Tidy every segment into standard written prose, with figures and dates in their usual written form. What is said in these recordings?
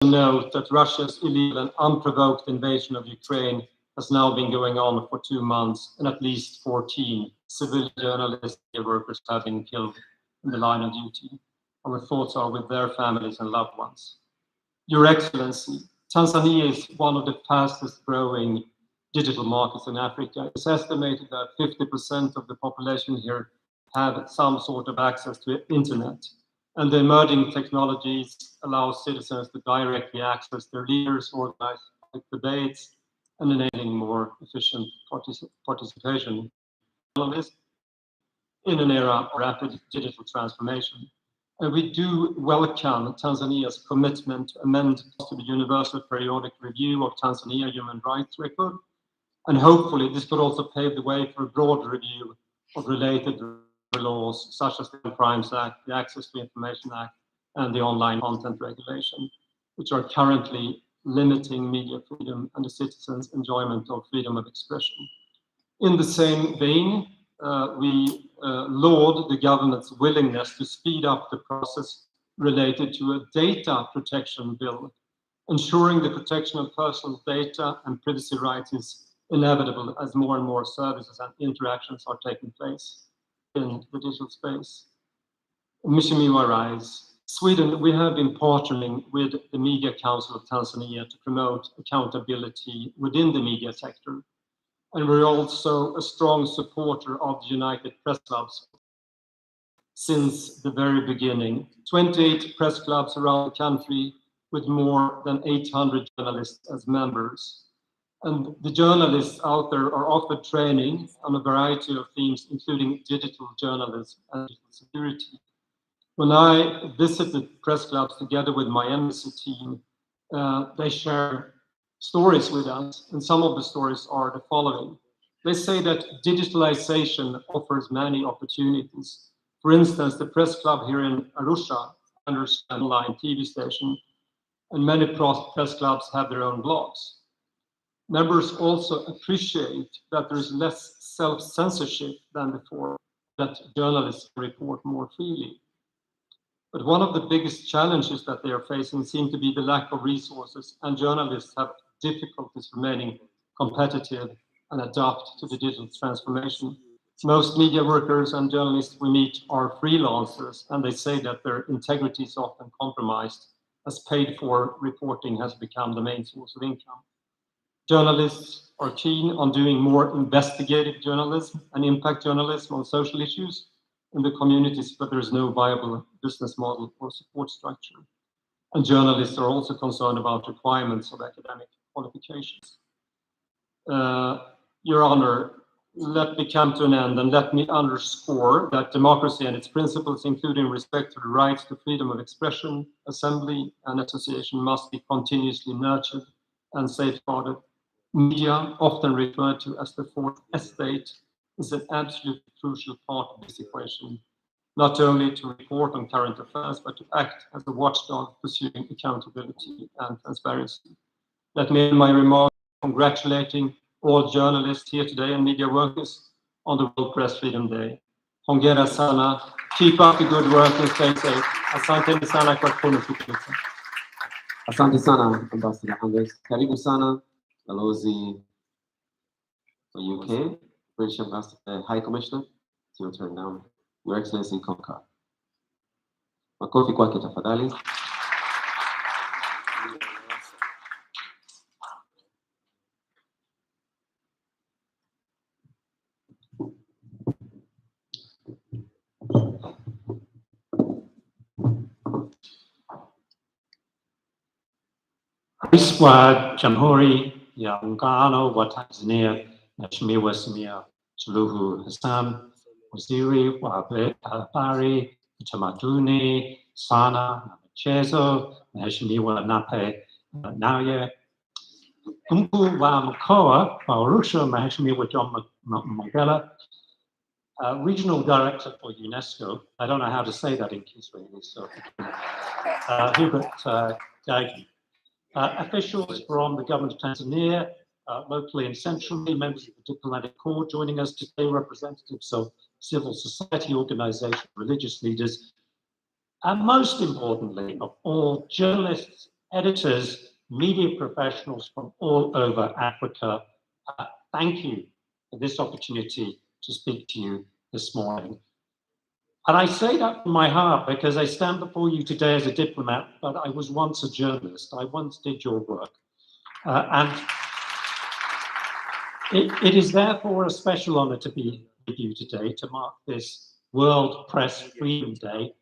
note that Russia's illegal and unprovoked invasion of Ukraine has now been going on for 2 months, and at least 14 civil journalists and workers have been killed in the line of duty. Our thoughts are with their families and loved ones. Your Excellency, Tanzania is one of the fastest growing digital markets in Africa. It's estimated that 50% of the population here have some sort of access to internet. And the emerging technologies allow citizens to directly access their leaders, organize debates, and enabling more efficient participation in an era of rapid digital transformation. And we do welcome Tanzania's commitment to amend to the Universal Periodic Review of Tanzania Human Rights Record. And hopefully this could also pave the way for a broad review of related laws such as the Crimes Act, the Access to Information Act, and the Online Content Regulation, which are currently limiting media freedom and the citizens' enjoyment of freedom of expression. In the same vein, we laud the government's willingness to speed up the process related to a data protection bill. Ensuring the protection of personal data and privacy rights is inevitable as more and more services and interactions are taking place in the digital space. Mheshimiwa Rais, Sweden, we have been partnering with the Media Council of Tanzania to promote accountability within the media sector. And we're also a strong supporter of the United Press Clubs since the very beginning. 28 press clubs around the country with more than 800 journalists as members. And the journalists out there are offered training on a variety of themes, including digital journalism and digital security. When I visited press clubs together with my embassy team, they share stories with us, and some of the stories are the following. They say that digitalization offers many opportunities. For instance, the press club here in Arusha understands an online TV station, and many press clubs have their own blogs. Members also appreciate that there is less self-censorship than before, that journalists report more freely. But one of the biggest challenges that they are facing seems to be the lack of resources, and journalists have difficulties remaining competitive and adapt to the digital transformation. Most media workers and journalists we meet are freelancers, and they say that their integrity is often compromised as paid-for reporting has become the main source of income. Journalists are keen on doing more investigative journalism and impact journalism on social issues in the communities, but there is no viable business model or support structure. And journalists are also concerned about requirements of academic qualifications. Your Honor, let me come to an end and let me underscore that democracy and its principles, including respect for the rights to freedom of expression, assembly, and association, must be continuously nurtured and safeguarded. Media, often referred to as the fourth estate, is an absolutely crucial part of this equation, not only to report on current affairs, but to act as a watchdog pursuing accountability and transparency. Let me end my remarks congratulating all journalists here today and media workers on the World Press Freedom Day. Hongera sana, keep up the good work and stay safe. Asante sana kwa kunisikiliza. Asante sana, Ambassador Anders. Karibu sana, Balozi for UK, British Ambassador, High Commissioner. It's your turn now. Your Excellency Konka. Makofi kwake tafadhali. Rais wa Jamhuri ya Muungano wa Tanzania, Mheshimiwa Samia Suluhu Hassan, Waziri wa Habari, Utamaduni, Sanaa na Michezo, Mheshimiwa Nape Nnauye, Mkuu wa Mkoa wa Arusha, Mheshimiwa John Mongella, Regional Director for UNESCO. I don't know how to say that in Kiswahili, so Hubert Gagi. Officials from the government of Tanzania, locally and centrally, members of the diplomatic corps joining us today, representatives of civil society organizations, religious leaders, and most importantly of all, journalists editors, media professionals from all over Africa, thank you for this opportunity to speak to you this morning. And I say that from my heart because I stand before you today as a diplomat, but I was once a journalist. I once did your work. And it is therefore a special honor to be with you today to mark this World Press Freedom Day.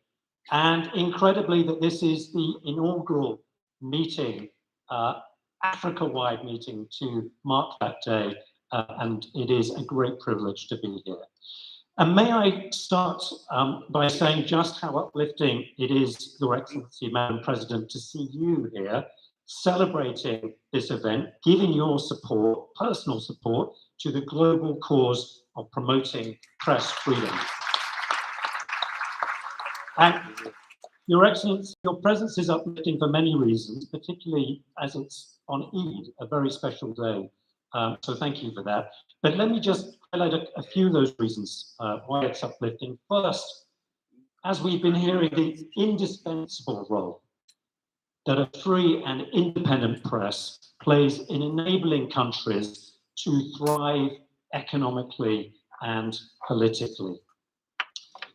And incredibly that this is the inaugural meeting, Africa-wide meeting to mark that day. And it is a great privilege to be here. And may I start by saying just how uplifting it is, Your Excellency, Madam President, to see you here celebrating this event, giving your support, personal support, to the global cause of promoting press freedom. And Your Excellency, your presence is uplifting for many reasons, particularly as it's on Eid, a very special day. So thank you for that. But let me just highlight a few of those reasons why it's uplifting. First, as we've been hearing, the indispensable role that a free and independent press plays in enabling countries to thrive economically and politically.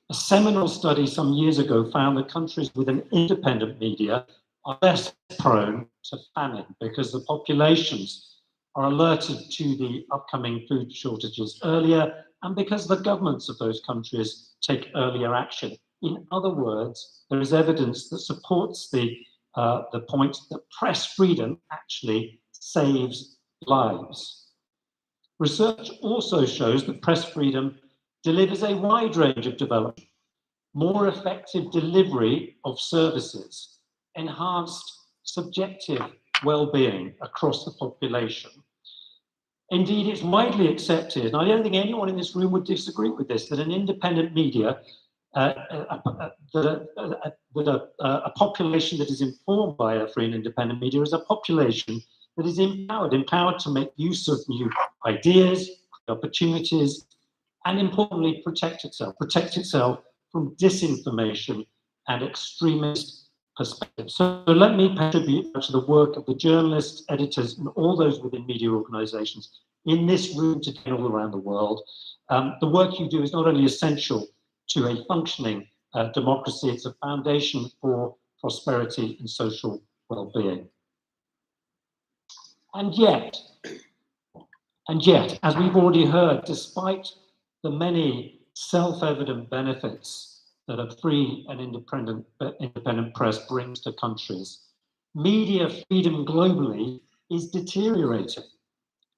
A seminal study some years ago found that countries with an independent media are less prone to famine because the populations are alerted to the upcoming food shortages earlier and because the governments of those countries take earlier action. In other words, there is evidence that supports the point that press freedom actually saves lives. Research also shows that press freedom delivers a wide range of development, more effective delivery of services, enhanced subjective well-being across the population. Indeed, it's widely accepted, and I don't think anyone in this room would disagree with this, that an independent media, a population that is informed by a free and independent media is a population that is empowered to make use of new ideas, opportunities, and importantly, protect itself from disinformation and extremist perspectives. So let me contribute to the work of the journalists, editors, and all those within media organizations in this room today and all around the world. The work you do is not only essential to a functioning democracy, it's a foundation for prosperity and social well-being. And yet, as we've already heard, despite the many self-evident benefits that a free and independent press brings to countries, media freedom globally is deteriorating.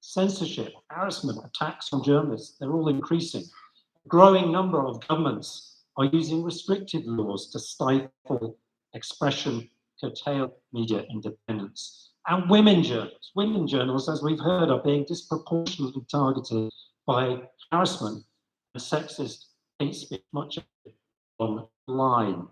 Censorship, harassment, attacks on journalists, they're all increasing. A growing number of governments are using restrictive laws to stifle expression, curtail media independence. And women journalists, as we've heard, are being disproportionately targeted by harassment and sexist hate speech, much of it online.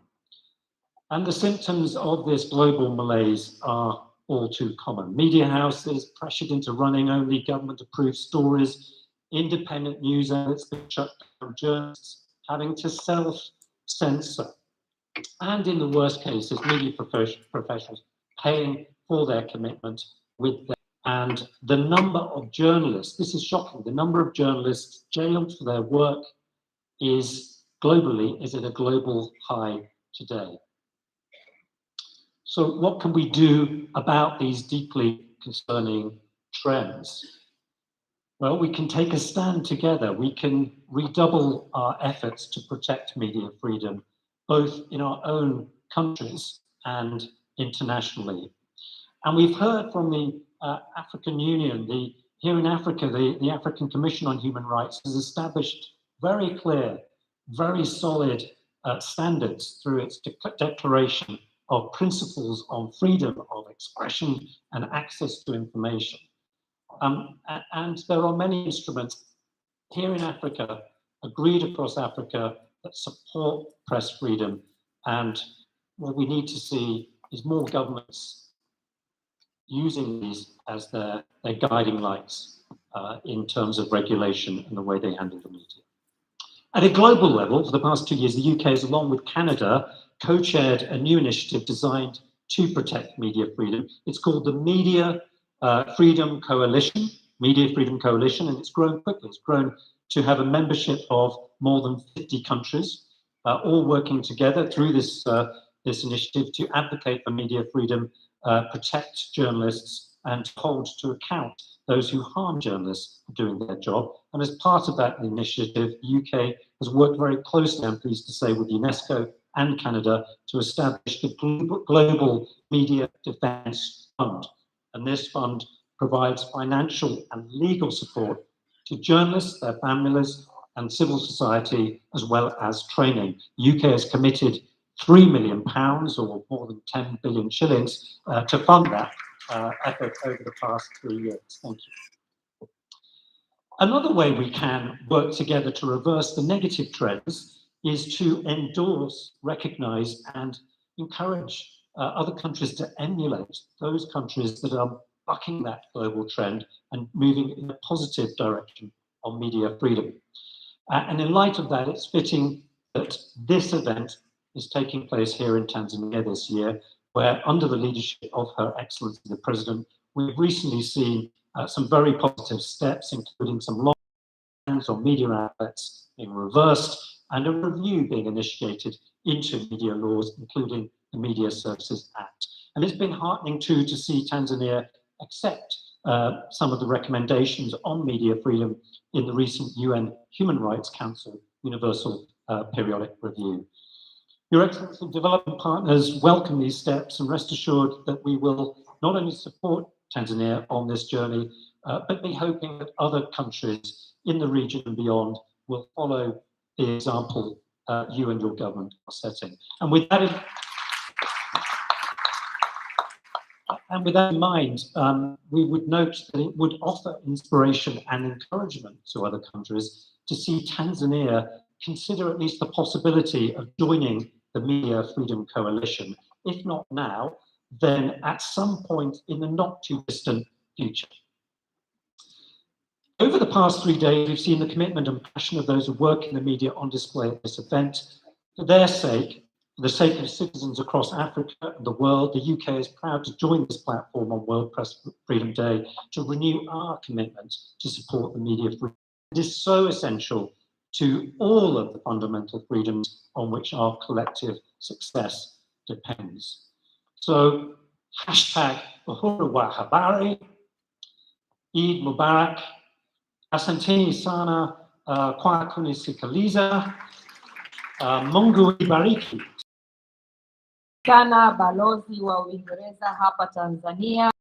And the symptoms of this global malaise are all too common. Media houses pressured into running only government-approved stories, independent news outlets being shut down, journalists having to self-censor, and in the worst cases, media professionals paying for their commitment with them. And the number of journalists, this is shocking, the number of journalists jailed for their work is at a global high today. So what can we do about these deeply concerning trends? Well, we can take a stand together. We can redouble our efforts to protect media freedom, both in our own countries and internationally. And we've heard from the African Union, here in Africa, the African Commission on Human Rights has established very clear, very solid standards through its declaration of principles on freedom of expression and access to information. And there are many instruments here in Africa, agreed across Africa, that support press freedom. And what we need to see is more governments using these as their guiding lights in terms of regulation and the way they handle the media. At a global level, for the past 2 years, the UK has, along with Canada, co-chaired a new initiative designed to protect media freedom. It's called the Media Freedom Coalition, and it's grown quickly. It's grown to have a membership of more than 50 countries, all working together through this initiative to advocate for media freedom, protect journalists, and hold to account those who harm journalists for doing their job. And as part of that initiative, the UK has worked very closely, I'm pleased to say, with UNESCO and Canada to establish the Global Media Defence Fund. And this fund provides financial and legal support to journalists, their families, and civil society, as well as training. The UK has committed £3 million, or more than 10 billion shillings, to fund that effort over the past 3 years. Thank you. Another way we can work together to reverse the negative trends is to endorse, recognize, and encourage other countries to emulate those countries that are bucking that global trend and moving in a positive direction on media freedom. And in light of that, it's fitting that this event is taking place here in Tanzania this year, where under the leadership of Her Excellency the President, we've recently seen some very positive steps, including some bans on media outlets being reversed and a review being initiated into media laws, including the Media Services Act. And it's been heartening too to see Tanzania accept some of the recommendations on media freedom in the recent UN Human Rights Council Universal Periodic Review. Your Excellency, development partners welcome these steps and rest assured that we will not only support Tanzania on this journey, but be hoping that other countries in the region and beyond will follow the example you and your government are setting. And with that in mind, we would note that it would offer inspiration and encouragement to other countries to see Tanzania consider at least the possibility of joining the Media Freedom Coalition, if not now, then at some point in the not too distant future. Over the past 3 days, we've seen the commitment and passion of those who work in the media on display at this event. For their sake, for the sake of citizens across Africa and the world, the UK is proud to join this platform on World Press Freedom Day to renew our commitment to support the media freedom. It is so essential to all of the fundamental freedoms on which our collective success depends. So, hashtag Uhuru wa Habari, Eid Mubarak, asanteni sana kwa kunisikiliza, Mungu ibariki. Sana balozi wa Uingereza hapa Tanzania,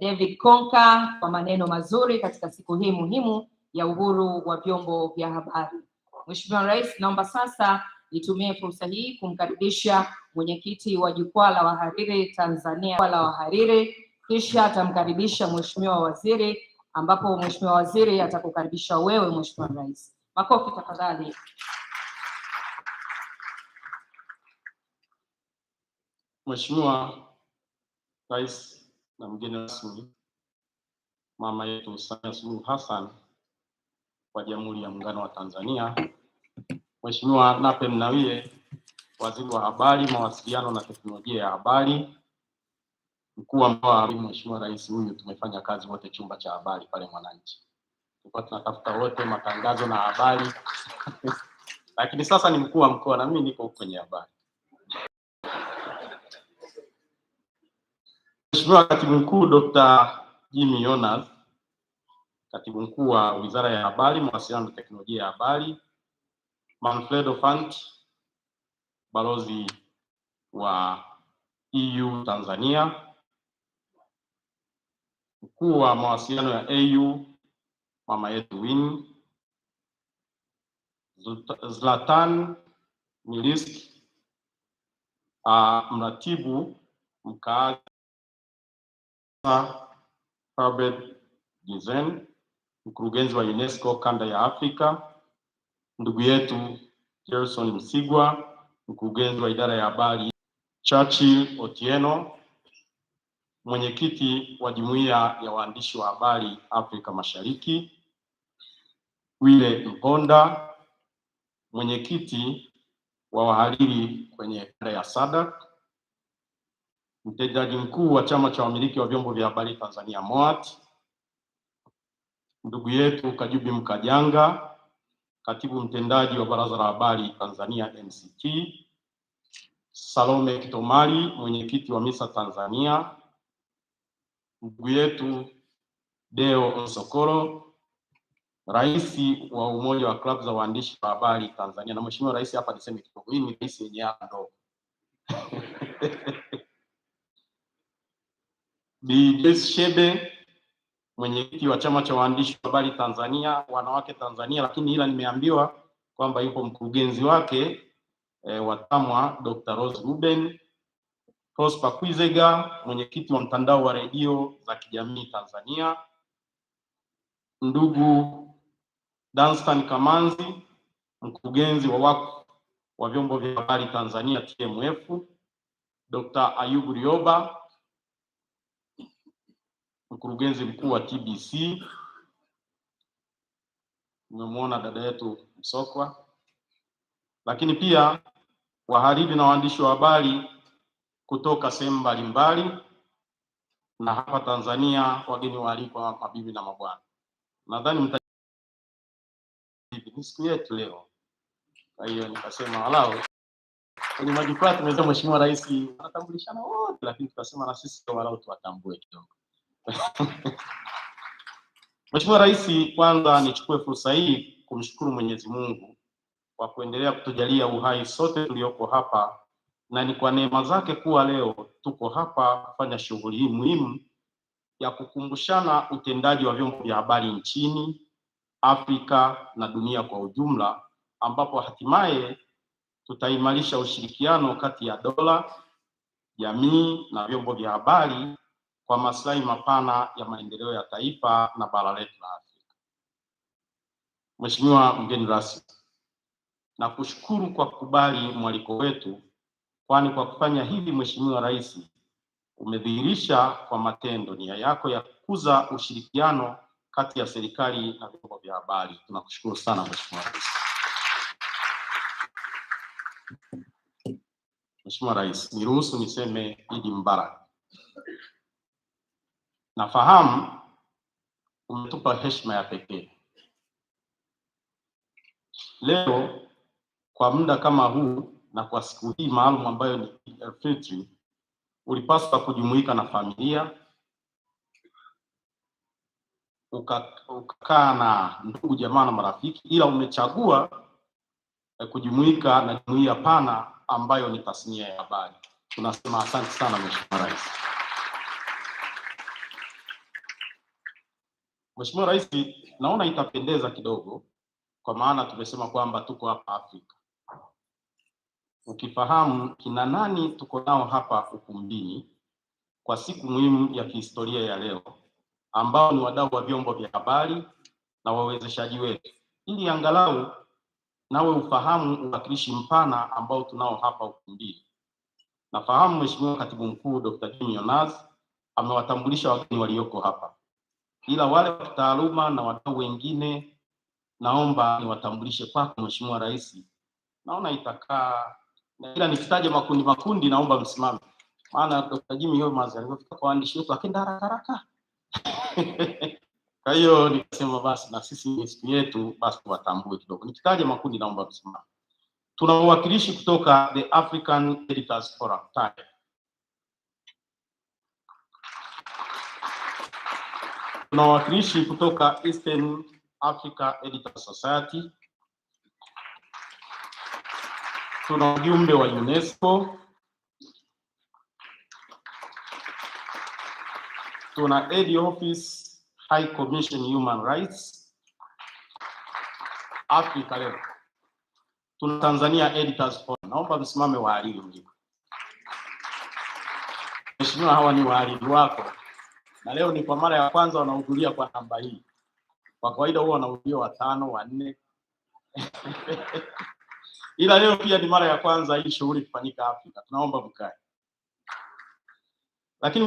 David Konka, kwa maneno mazuri katika siku hii muhimu ya uhuru wa vyombo vya habari. Mheshimiwa Rais, naomba sasa nitumie fursa hii kumkaribisha mwenyekiti wa Jukwaa la Wahariri Tanzania, kisha atamkaribisha Mheshimiwa Waziri, ambapo Mheshimiwa Waziri atakukaribisha wewe Mheshimiwa Rais. Makofi tafadhali. Mheshimiwa Rais na mgeni rasmi, mama yetu Samia Suluhu Hassan wa Jamhuri ya Muungano wa Tanzania, Mheshimiwa Nape Nnauye, Waziri wa Habari, Mawasiliano na Teknolojia ya Habari, mkuu wa mkoa. Mheshimiwa Rais, huyu tumefanya kazi wote chumba cha habari pale Mwananchi, tulikuwa tunatafuta wote matangazo na habari lakini sasa ni mkuu wa mkoa na mimi niko kwenye habari. Mheshimiwa Katibu Mkuu Dr. Jimmy Yonas, Katibu Mkuu wa Wizara ya Habari, Mawasiliano na Teknolojia ya Habari, Manfredo Fant, Balozi wa EU Tanzania, Mkuu wa Mawasiliano ya AU, mama yetu Win, Zlatan Milisk, mratibu mkaazi Herbert Gizen, mkurugenzi wa UNESCO kanda ya Afrika, ndugu yetu Gerson Msigwa, mkurugenzi wa idara ya habari, Churchill Otieno, mwenyekiti wa Jumuiya ya Waandishi wa Habari Afrika Mashariki, Wile Mponda, mwenyekiti wa wahariri kwenye kanda ya SADC, mtendaji mkuu wa chama cha wamiliki wa vyombo vya habari Tanzania MOAT, ndugu yetu Kajubi Mkajanga, katibu mtendaji wa Baraza la Habari Tanzania MCT, Salome Kitomari, mwenyekiti wa MISA Tanzania, ndugu yetu Deo Nsokoro, rais wa umoja wa klabu za waandishi wa habari Tanzania. Na mheshimiwa rais, hapa niseme kidogo, hii ni rais yenye ndogo. Bi Joyce Shebe, mwenyekiti wa chama cha waandishi wa habari Tanzania, wanawake Tanzania, lakini ila nimeambiwa kwamba yupo mkurugenzi wake wa TAMWA Dr. Rose Ruben, Prosper Kwizega, mwenyekiti wa mtandao wa redio za kijamii Tanzania, ndugu Danstan Kamanzi, mkurugenzi wa wakfu wa vyombo vya habari Tanzania TMF, Dr. Ayubu Rioba, mkurugenzi mkuu wa TBC, nimemwona dada yetu Msokwa, lakini pia wahariri na waandishi wa habari kutoka sehemu mbalimbali na hapa Tanzania, wageni waalikwa, mabibi na mabwana. Nadhani ni siku yetu leo, kwa hiyo nikasema walau kwenye majukwaa tumesema mheshimiwa rais anatambulishana wote, lakini tukasema na sisi walau tuwatambue kidogo. Mheshimiwa Rais, kwanza nichukue fursa hii kumshukuru Mwenyezi Mungu kwa kuendelea kutujalia uhai sote tulioko hapa, na ni kwa neema zake kuwa leo tuko hapa kufanya shughuli hii muhimu ya kukumbushana utendaji wa vyombo vya habari nchini, Afrika na dunia kwa ujumla, ambapo hatimaye tutaimarisha ushirikiano kati ya dola, jamii na vyombo vya habari kwa maslahi mapana ya maendeleo ya taifa na bara letu la Afrika. Mheshimiwa mgeni rasmi, nakushukuru kwa kukubali mwaliko wetu, kwani kwa kufanya hivi Mheshimiwa Rais umedhihirisha kwa matendo nia yako ya kukuza ushirikiano kati ya serikali na vyombo vya habari. Tunakushukuru sana Mheshimiwa Rais. Mheshimiwa Rais, niruhusu niseme Idi Mbarak. Nafahamu umetupa heshima ya pekee leo kwa muda kama huu na kwa siku hii maalum ambayo ni Eid al-Fitr. Ulipaswa kujumuika na familia, ukakaa na ndugu jamaa na marafiki, ila umechagua kujumuika na jumuiya pana ambayo ni tasnia ya habari. Tunasema asante sana Mheshimiwa Rais. Mheshimiwa Rais, naona itapendeza kidogo, kwa maana tumesema kwamba tuko hapa Afrika. Ukifahamu kina nani tuko nao hapa ukumbini kwa siku muhimu ya kihistoria ya leo, ambao ni wadau wa vyombo vya habari na wawezeshaji wetu, ili angalau nawe ufahamu uwakilishi mpana ambao tunao hapa ukumbini. Nafahamu Mheshimiwa Katibu Mkuu Dr. Jimmy Yonaz amewatambulisha wageni walioko hapa, ila wale wa kitaaluma na wadau wengine naomba niwatambulishe kwako Mheshimiwa Rais. Naona itakaa, ila nikitaja makundi naomba msimame, maana Dr. Jimmy Yonaz alifika kwa waandishi wetu akenda haraka. Kwa hiyo nikasema basi na sisi ni siku yetu, basi tuwatambue kidogo. Nikitaja makundi naomba msimame. Tuna wawakilishi kutoka the African Editors Forum TAE. Tuna wawakilishi kutoka Eastern Africa Editors Society. Tuna wajumbe wa UNESCO. Tuna Ed Office High Commission Human Rights Africa leo. Tuna Tanzania Editors Forum. Naomba msimame wahariri mjini. Mheshimiwa, hawa ni wahariri wako, na leo ni kwa mara ya kwanza wanahudhuria kwa namba hii. Kwa kawaida huwa wanahudhuria 5, 4. Ila leo pia ni mara ya kwanza hii shughuli kufanyika Afrika. Tunaomba mkae. Lakini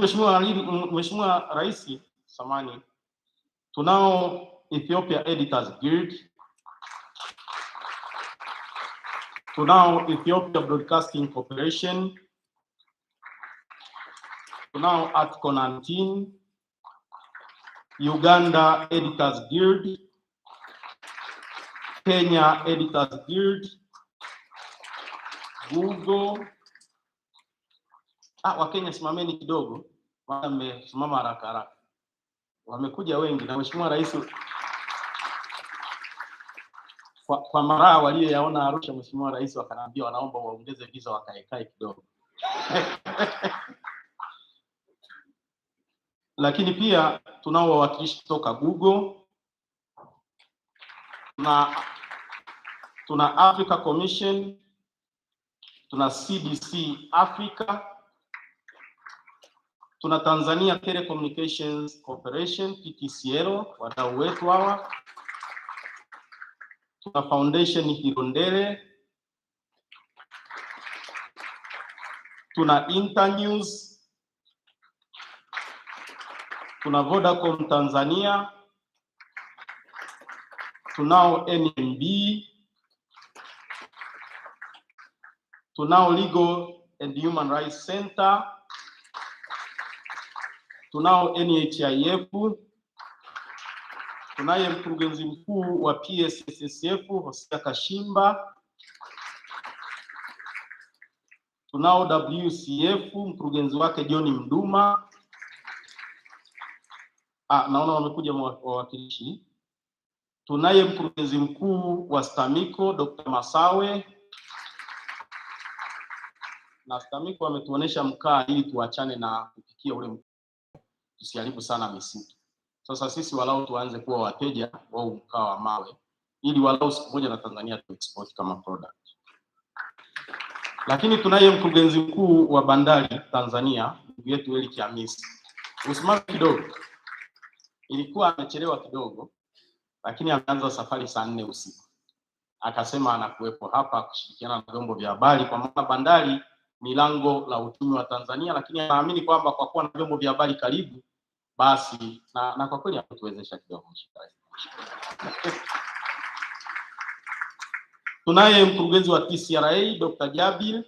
Mheshimiwa Rais, samani, tunao Ethiopia Editors Guild, tunao Ethiopia Broadcasting Corporation, tunao Article 19, Uganda Editors Guild, Kenya Editors Guild, Google. Wakenya simameni kidogo, maana mmesimama haraka haraka. Wamekuja wengi na Mheshimiwa Rais kwa mara walioyaona Arusha, Mheshimiwa Rais wakaniambia wanaomba waongeze visa wakaekae kidogo. Lakini pia tunao wawakilishi kutoka Google, tuna Africa Commission, tuna CDC Africa, tuna Tanzania Telecommunications Corporation TTCL, wadau wetu hawa, tuna Foundation Hirondele, tuna Internews, tuna Vodacom Tanzania, tunao NMB, tunao Legal and Human Rights Center, tunao NHIF, tunaye mkurugenzi mkuu wa PSSSF Hosea Kashimba, tunao WCF mkurugenzi wake John Mduma. Naona wamekuja wawakilishi. Tunaye mkurugenzi mkuu wa STAMICO Dr. Masawe, na STAMICO ametuonesha mkaa ili tuachane na kupikia ule mkaa, tusiharibu sana misitu. Sasa sisi walau tuanze kuwa wateja wa mkaa wa mawe ili walau siku moja na Tanzania tu export kama product. Lakini tunaye mkurugenzi mkuu wa bandari Tanzania, ndugu yetu Eli Kiamisi. Usimame kidogo. Ilikuwa amechelewa kidogo, lakini ameanza safari saa 4 usiku. Akasema anakuwepo hapa kushirikiana na vyombo vya habari, kwa maana bandari ni lango la uchumi wa Tanzania, lakini anaamini kwamba kwa kuwa na vyombo vya habari karibu, basi na kwa kweli ametuwezesha kidogo. Tunaye mkurugenzi wa TCRA Dr. Jabir.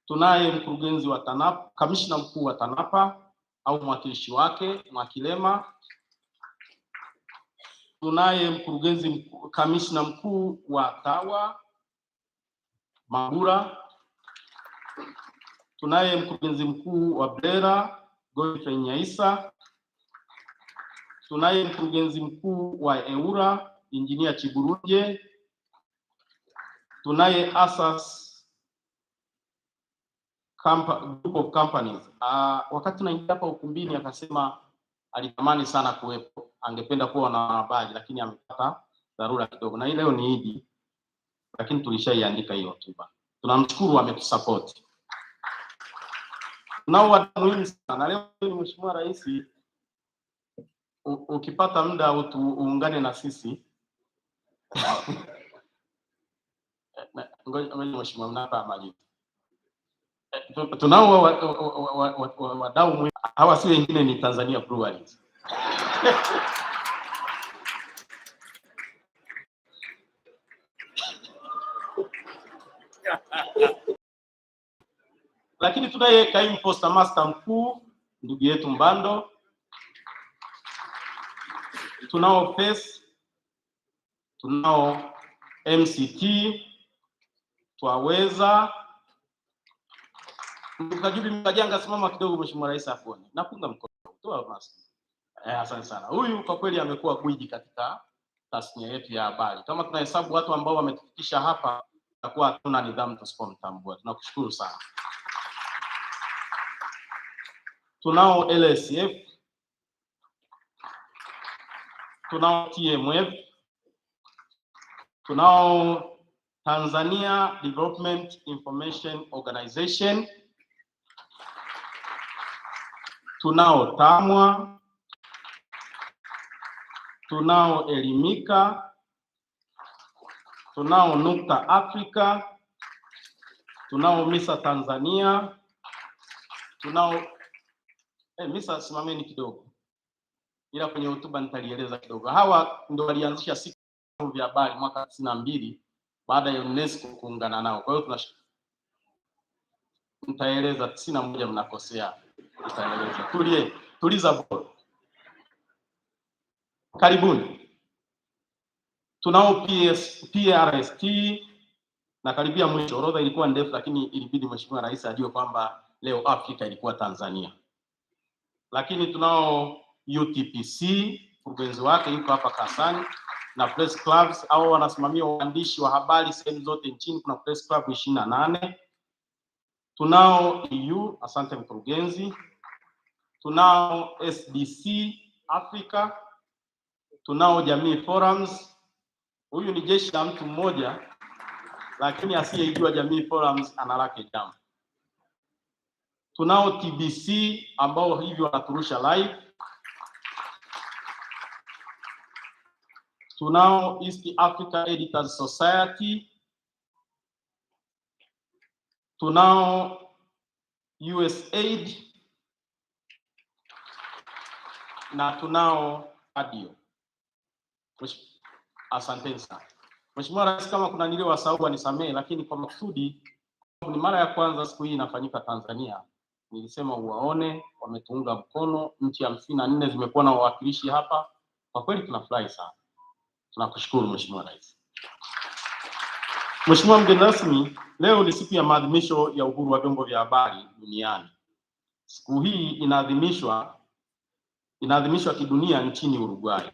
Tunaye mkurugenzi wa TANAPA, kamishna mkuu wa TANAPA au mwakilishi wake Mwakilema. Tunaye mkurugenzi kamishna mkuu wa TAWA Mabura. Tunaye mkurugenzi mkuu wa BRELA Godfrey Nyaisa. Tunaye mkurugenzi mkuu wa EURA Engineer Chiburuje. Tunaye Asas Group of Companies. Wakati tunaingia hapa ukumbini akasema alitamani sana kuwepo, angependa kuwa na habari, lakini amepata dharura kidogo, na leo ni Idi, lakini tulishaiandika hiyo hotuba. Tunamshukuru ametusupport. Nao watu muhimu sana leo ni Mheshimiwa Rais, ukipata muda uungane na sisi. Ngoja Mheshimiwa mnapa maji. Tunao wadau muhimu, hawa si wengine ni Tanzania Breweries. Lakini tunaye kaimu posta master mkuu ndugu yetu Mbando. Tunao PES, tunao MCT, Twaweza. Mkajubi Mkajanga, simama kidogo Mheshimiwa Rais afuone. Napunga mkono. Toa mask. Asante sana. Huyu kwa kweli amekuwa gwiji katika tasnia yetu ya habari. Kama tunahesabu watu ambao wametufikisha hapa, tutakuwa hatuna nidhamu tusipomtambua. Tunakushukuru sana. Tunao LSF, tunao TMF, tunao Tanzania Development Information Organization, tunao TAMWA, tunao Elimika, tunao Nukta Africa, tunao MISA Tanzania, tunao MISA simameni kidogo, ila kwenye hotuba nitalieleza kidogo. Hawa ndio walianzisha siku vya habari mwaka 92 baada ya UNESCO kuungana nao. Kwa hiyo Nitaeleza 91 mnakosea. Nitaeleza. Tuliza ball. Karibuni. Tunao PRST na karibia mwisho. Orodha ilikuwa ndefu, lakini ilibidi Mheshimiwa Rais ajue kwamba leo Afrika ilikuwa Tanzania. Lakini tunao UTPC, mkurugenzi wake yuko hapa Kasani, na press clubs au wanasimamia waandishi wa habari sehemu zote nchini. Kuna press club 28. Tunao EU, asante mkurugenzi. Tunao SDC Africa. Tunao Jamii Forums. Huyu ni jeshi la mtu mmoja, lakini asiyejua Jamii Forums ana lake jambo. Tunao TBC ambao hivi wanaturusha live. Tunao East Africa Editors Society. Tunao USAID na tunao ADIO. Asante sana. Mheshimiwa Rais, kama kuna niliowasahau nisamehe, lakini kwa makusudi ni mara ya kwanza siku hii inafanyika Tanzania. Nilisema uwaone, wametuunga mkono, nchi 54 zimekuwa na wawakilishi hapa. Kwa kweli tunafurahi sana. Tunakushukuru Mheshimiwa Rais. Mheshimiwa mgeni rasmi, leo ni siku ya maadhimisho ya uhuru wa vyombo vya habari duniani. Siku hii inaadhimishwa kidunia nchini Uruguay.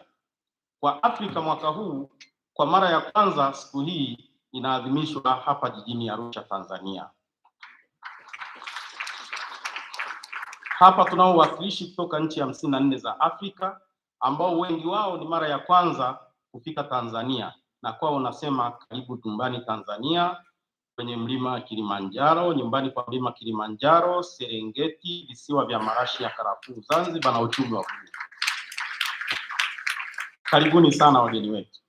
Kwa Afrika mwaka huu, kwa mara ya kwanza siku hii inaadhimishwa hapa jijini Arusha, Tanzania. Hapa tunao wawakilishi kutoka nchi 54 za Afrika ambao wengi wao ni mara ya kwanza kufika Tanzania, na kwao unasema karibu tumbani Tanzania, kwenye mlima Kilimanjaro, nyumbani kwa mlima Kilimanjaro, Serengeti, visiwa vya marashi ya karafuu Zanzibar na uchumi wa buluu. Karibuni sana wageni wetu.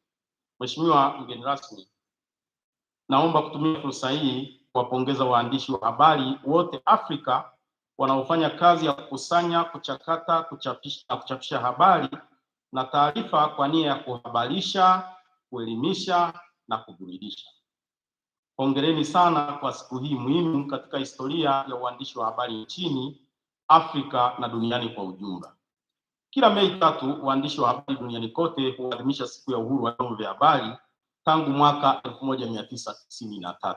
Mheshimiwa mgeni rasmi, naomba kutumia fursa hii kuwapongeza waandishi wa habari wote Afrika wanaofanya kazi ya kukusanya, kuchakata, kuchapisha habari na taarifa kwa nia ya kuhabarisha, kuelimisha na kuburudisha. Hongereni sana kwa siku hii muhimu katika historia ya uandishi wa habari nchini Afrika na duniani kwa ujumla. Kila Mei 3 waandishi wa habari duniani kote huadhimisha siku ya uhuru wa vyombo vya habari tangu mwaka 1993.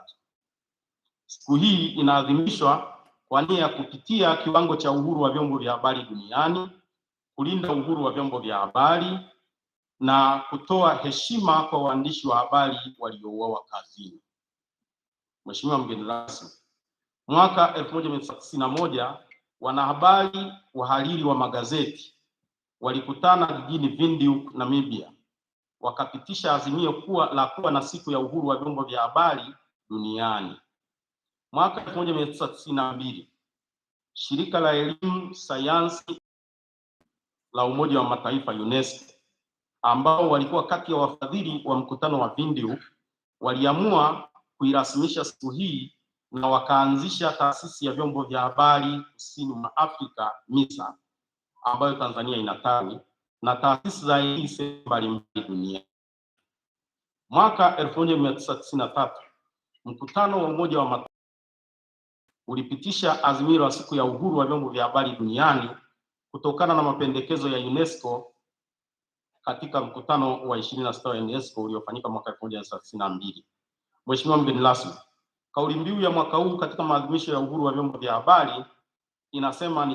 Siku hii inaadhimishwa kwa nia ya kupitia kiwango cha uhuru wa vyombo vya habari duniani, kulinda uhuru wa vyombo vya habari na kutoa heshima kwa waandishi wa habari waliouawa kazini. Mheshimiwa mgeni rasmi, mwaka 1991 wanahabari wahariri wa magazeti walikutana jijini Windhoek, Namibia, wakapitisha azimio kuwa na siku ya uhuru wa vyombo vya habari duniani. Mwaka 1992 shirika la elimu, sayansi la Umoja wa Mataifa UNESCO, ambao walikuwa kati ya wafadhili wa mkutano wa Windhoek, waliamua kuirasimisha siku hii na wakaanzisha taasisi ya vyombo vya habari kusini mwa Afrika, MISA, ambayo Tanzania ina tawi, na taasisi za elimu mbalimbali duniani. Mwaka 1993 mkutano wa Umoja wa Mataifa ulipitisha azimio la siku ya uhuru wa vyombo vya habari duniani kutokana na mapendekezo ya UNESCO katika mkutano wa 26 wa UNESCO uliofanyika mwaka 1992. Mheshimiwa mgeni rasmi, kauli mbiu ya mwaka huu katika maadhimisho ya uhuru wa vyombo vya habari inasema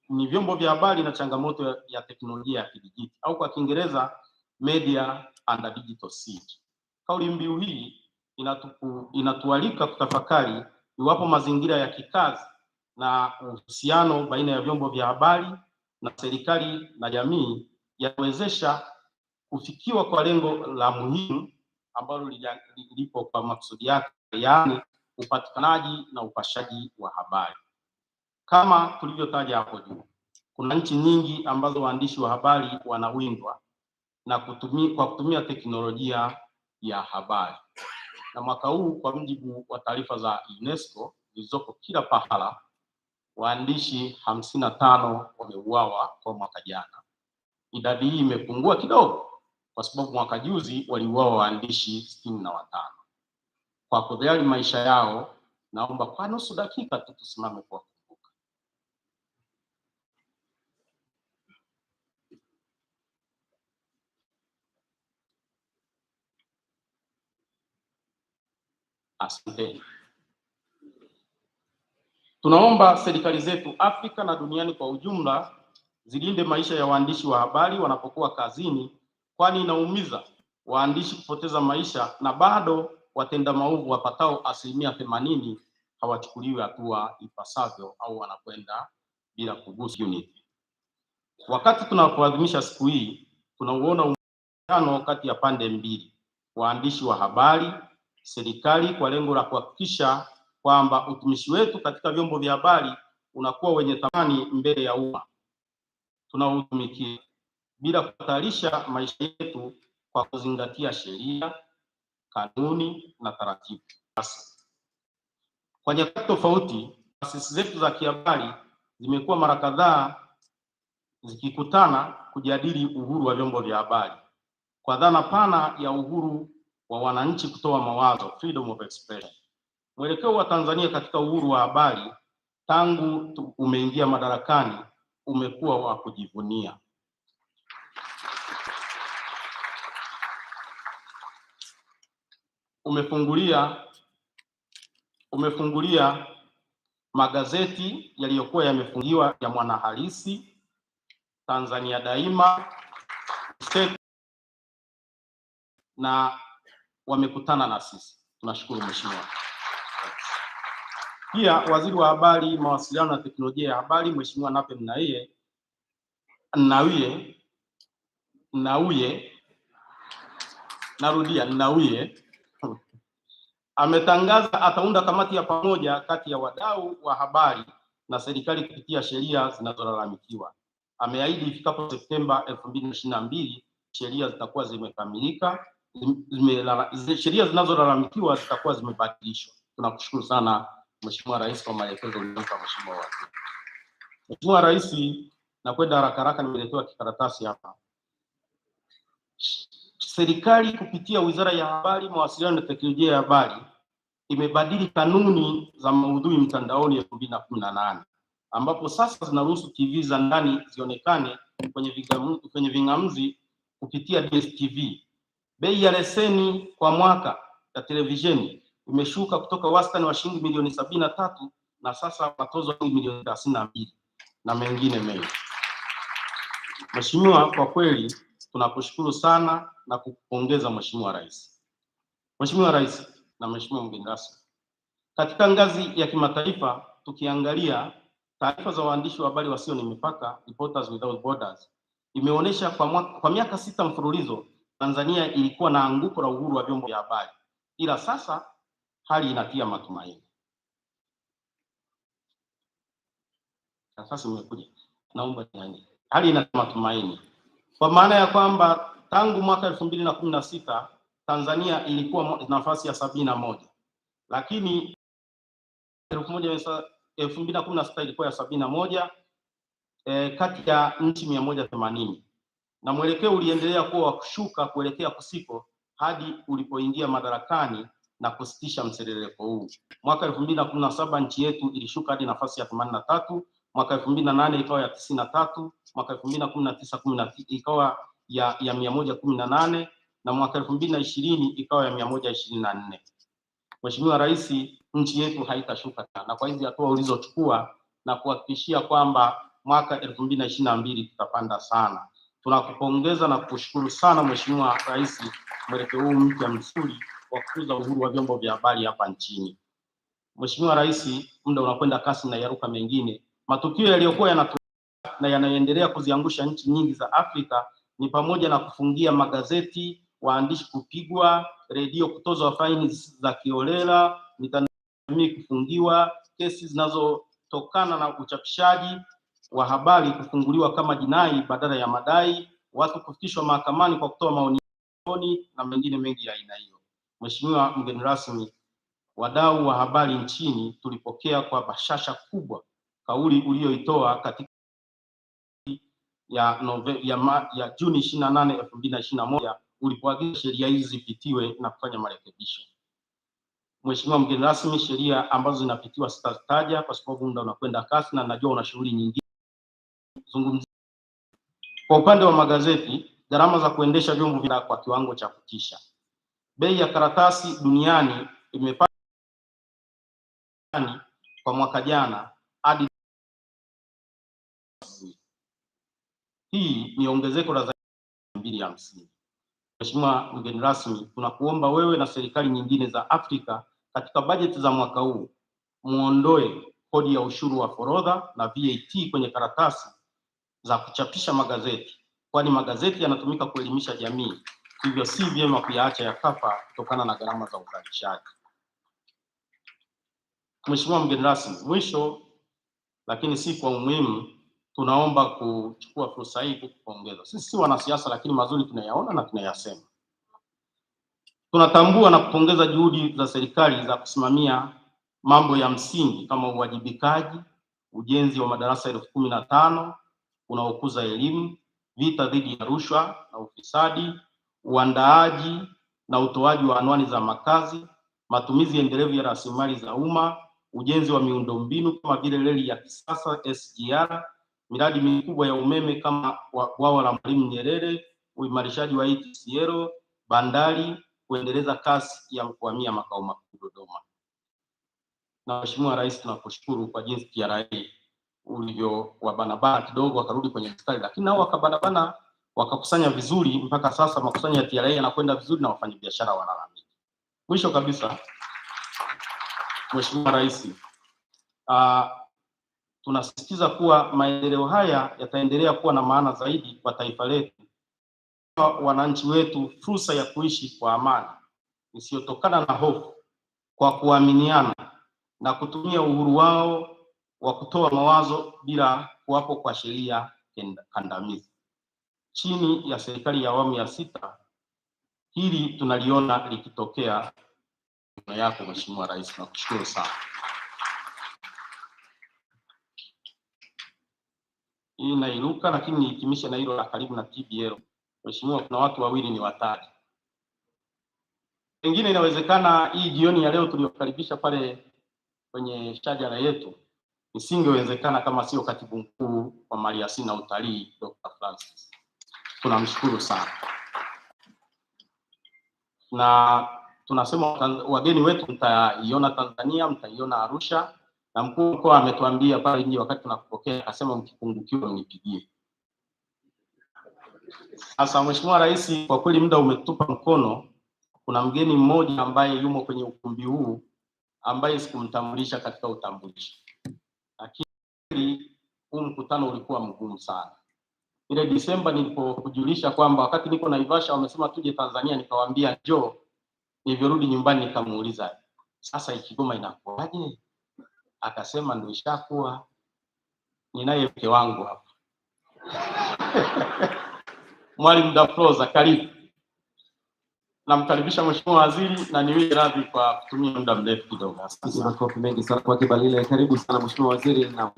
ni vyombo vya habari na changamoto ya teknolojia ya kidijitali, au kwa Kiingereza media and a digital siege. Kauli mbiu hii inatualika kutafakari iwapo mazingira ya kikazi na uhusiano baina ya vyombo vya habari na serikali na jamii yawezesha kufikiwa kwa lengo la muhimu ambalo lilipo kwa maksudi yake, yaani upatikanaji na upashaji wa habari. Kama tulivyotaja hapo juu, kuna nchi nyingi ambazo waandishi wa habari wanawindwa na kwa kutumia teknolojia ya habari. Na mwaka huu kwa mujibu wa taarifa za UNESCO zilizoko kila pahala, waandishi 55 wameuawa kwa mwaka jana. Idadi hii imepungua kidogo kwa sababu mwaka juzi waliuawa waandishi 65 kwa kujali maisha yao Naomba kwa nusu dakika tu tusimame kwa kukumbuka. Asante. Tunaomba serikali zetu Afrika na duniani kwa ujumla zilinde maisha ya waandishi wa habari wanapokuwa kazini, kwani inaumiza waandishi kupoteza maisha na bado watenda maovu wapatao 80% hawachukuliwi hatua ipasavyo au wanakwenda bila kugusa unity. Wakati tunapoadhimisha siku hii, tunauona uhusiano kati ya pande mbili, waandishi wa habari, serikali, kwa lengo la kuhakikisha kwamba utumishi wetu katika vyombo vya habari unakuwa wenye thamani mbele ya umma tunaotumikia, bila kuhatarisha maisha yetu kwa kuzingatia sheria, kanuni na taratibu. Kwa nyakati tofauti, taasisi zetu za kihabari zimekuwa mara kadhaa zikikutana kujadili uhuru wa vyombo vya habari kwa dhana pana ya uhuru wa wananchi kutoa mawazo, freedom of expression. Mwelekeo wa Tanzania katika uhuru wa habari tangu umeingia madarakani umekuwa wa kujivunia. Umefungulia magazeti yaliyokuwa yamefungiwa ya Mwanahalisi, Tanzania Daima, na wamekutana na sisi. Tunashukuru Mheshimiwa. Pia Waziri wa Habari, Mawasiliano na Teknolojia ya Habari, Mheshimiwa Nape Nnauye ametangaza ataunda kamati ya pamoja kati ya wadau wa habari na serikali kupitia sheria zinazolalamikiwa. Ameahidi ifikapo Septemba 2022 sheria zitakuwa zimekamilika, sheria zinazolalamikiwa zitakuwa zimebadilishwa. Tunakushukuru sana Mheshimiwa Rais kwa maelekezo uliyompa Mheshimiwa Waziri. Mheshimiwa Rais, nakwenda haraka nimeletewa kikaratasi hapa. Serikali kupitia Wizara ya Habari, Mawasiliano na Teknolojia ya Habari imebadili kanuni za maudhui mtandaoni 2018 ambapo sasa zinaruhusu TV za ndani zionekane kwenye ving'amuzi kupitia DSTV. Bei ya leseni kwa mwaka ya televisheni imeshuka kutoka wastani wa shilingi milioni 73 na sasa watozwa milioni 32 na mengine mengi. Mheshimiwa, kwa kweli tunakushukuru sana na kukupongeza Mheshimiwa Rais. Mheshimiwa Rais na Mheshimiwa mgeni rasmi, katika ngazi ya kimataifa tukiangalia taarifa za waandishi wa habari wasio na mipaka, Reporters Without Borders, imeonyesha kwa miaka 6 mfululizo Tanzania ilikuwa na anguko la uhuru wa vyombo vya habari, ila sasa hali inatia matumaini. Sasa nimekuja, naomba nianze. Hali inatia matumaini kwa maana ya kwamba tangu mwaka 2016 Tanzania ilikuwa nafasi ya 71, lakini 2016 ilikuwa ya 71 kati ya nchi 180, na mwelekeo uliendelea kuwa wa kushuka kuelekea kusiko hadi ulipoingia madarakani na kusitisha mseleleko huu. Mwaka 2017 nchi yetu ilishuka hadi nafasi ya 83, mwaka 2008 ikawa ya 93, mwaka 2019 ikawa ya 118 na mwaka 2020 ikawa ya 124. Mheshimiwa Rais, nchi yetu haitashuka tena, kwa hizi hatua ulizochukua na kuhakikishia kwamba mwaka 2022 tutapanda sana. Tunakupongeza na kukushukuru sana Mheshimiwa Rais, mwelekeo huu mpya mzuri wa kukuza uhuru wa vyombo vya habari hapa nchini. Mheshimiwa Rais, muda unakwenda kasi na yaruka mengine. Matukio yaliyokuwa yanatokea na yanaendelea kuziangusha nchi nyingi za Afrika ni pamoja na kufungia magazeti, waandishi kupigwa, redio kutozwa faini za kiolela, mitandao ya kijamii kufungiwa, kesi zinazotokana na uchapishaji wa habari kufunguliwa kama jinai badala ya madai, watu kufikishwa mahakamani kwa kutoa maoni na mengine mengi ya aina hiyo. Mheshimiwa mgeni rasmi, wadau wa habari nchini tulipokea kwa bashasha kubwa kauli uliyoitoa katika ya Juni 28, 2021 ulipoagiza sheria hizi zipitiwe na kufanya marekebisho. Mheshimiwa mgeni rasmi, sheria ambazo zinapitiwa sitazitaja kwa sababu muda unakwenda kasi na najua una shughuli nyingine. Zungumzia kwa upande wa magazeti, gharama za kuendesha vyombo vya kwa kiwango cha kutisha. Bei ya karatasi duniani imepanda kwa mwaka jana hadi hii ni ongezeko la zaidi ya 250. Mheshimiwa mgeni rasmi, tunakuomba wewe na serikali nyingine za Afrika katika bajeti za mwaka huu muondoe kodi ya ushuru wa forodha na VAT kwenye karatasi za kuchapisha magazeti, kwani magazeti yanatumika kuelimisha jamii, hivyo si vyema kuyaacha yakafa kutokana na gharama za uzalishaji. Mheshimiwa mgeni rasmi, mwisho lakini si kwa umuhimu, tunaomba kuchukua fursa hii kupongeza. Sisi si wanasiasa, lakini mazuri tunayaona na tunayasema. Tunatambua na kupongeza juhudi za serikali za kusimamia mambo ya msingi kama uwajibikaji, ujenzi wa madarasa 15,000 unaokuza elimu, vita dhidi ya rushwa na ufisadi, uandaaji na utoaji wa anwani za makazi, matumizi endelevu ya rasilimali za umma, ujenzi wa miundombinu kama vile reli ya kisasa SGR, miradi mikubwa ya umeme kama bwawa la Mwalimu Nyerere, uimarishaji wa ETCL, bandari, kuendeleza kasi ya kuhamia makao makuu Dodoma. Na Mheshimiwa Rais, tunakushukuru kwa jinsi TRA ulivyo wabanabana kidogo wakarudi kwenye mstari, lakini nao wakabanabana wakakusanya vizuri. Mpaka sasa makusanyo ya TRA yanakwenda vizuri na wafanyabiashara wanalamika. Mwisho kabisa, Mheshimiwa Rais, tunasisitiza kuwa maendeleo haya yataendelea kuwa na maana zaidi kwa taifa letu, wananchi wetu fursa ya kuishi kwa amani isiyotokana na hofu, kwa kuaminiana na kutumia uhuru wao wa kutoa mawazo bila kuwapo kwa sheria kandamizi. Chini ya serikali ya awamu ya 6 hili tunaliona likitokea yako Mheshimiwa Rais, nakushukuru sana. Hii nairuka, lakini nihitimishe na hilo la karibu na TBL. Mheshimiwa, kuna watu wawili ni watatu. Pengine inawezekana hii jioni ya leo tuliyokaribisha pale kwenye shajara yetu isingewezekana kama sio Katibu Mkuu wa Maliasili na Utalii Dr. Francis. Tunamshukuru sana. Na tunasema wageni wetu mtaiona Tanzania, mtaiona Arusha, na mkuu wa mkoa ametuambia pale nje wakati tunakupokea akasema mkipungukiwa mnipigie. Sasa Mheshimiwa Rais, kwa kweli muda umetupa mkono. Kuna mgeni mmoja ambaye yumo kwenye ukumbi huu ambaye sikumtambulisha katika utambulisho, lakini huu mkutano ulikuwa mgumu sana. Ile Disemba nilipokujulisha kwamba wakati niko Naivasha wamesema tuje Tanzania, nikawaambia njoo. Nilivyorudi nyumbani nikamuuliza, sasa Kigoma inakuwaje? Akasema ndio ishakuwa, ninaye mke wangu hapa. Mwalimu Dafroza, karibu. Namkaribisha Mheshimiwa Waziri na niwie radhi kwa kutumia muda mrefu kidogo. Asante. Makofi mengi sana kwa Kibalile. Karibu sana Mheshimiwa Waziri. Na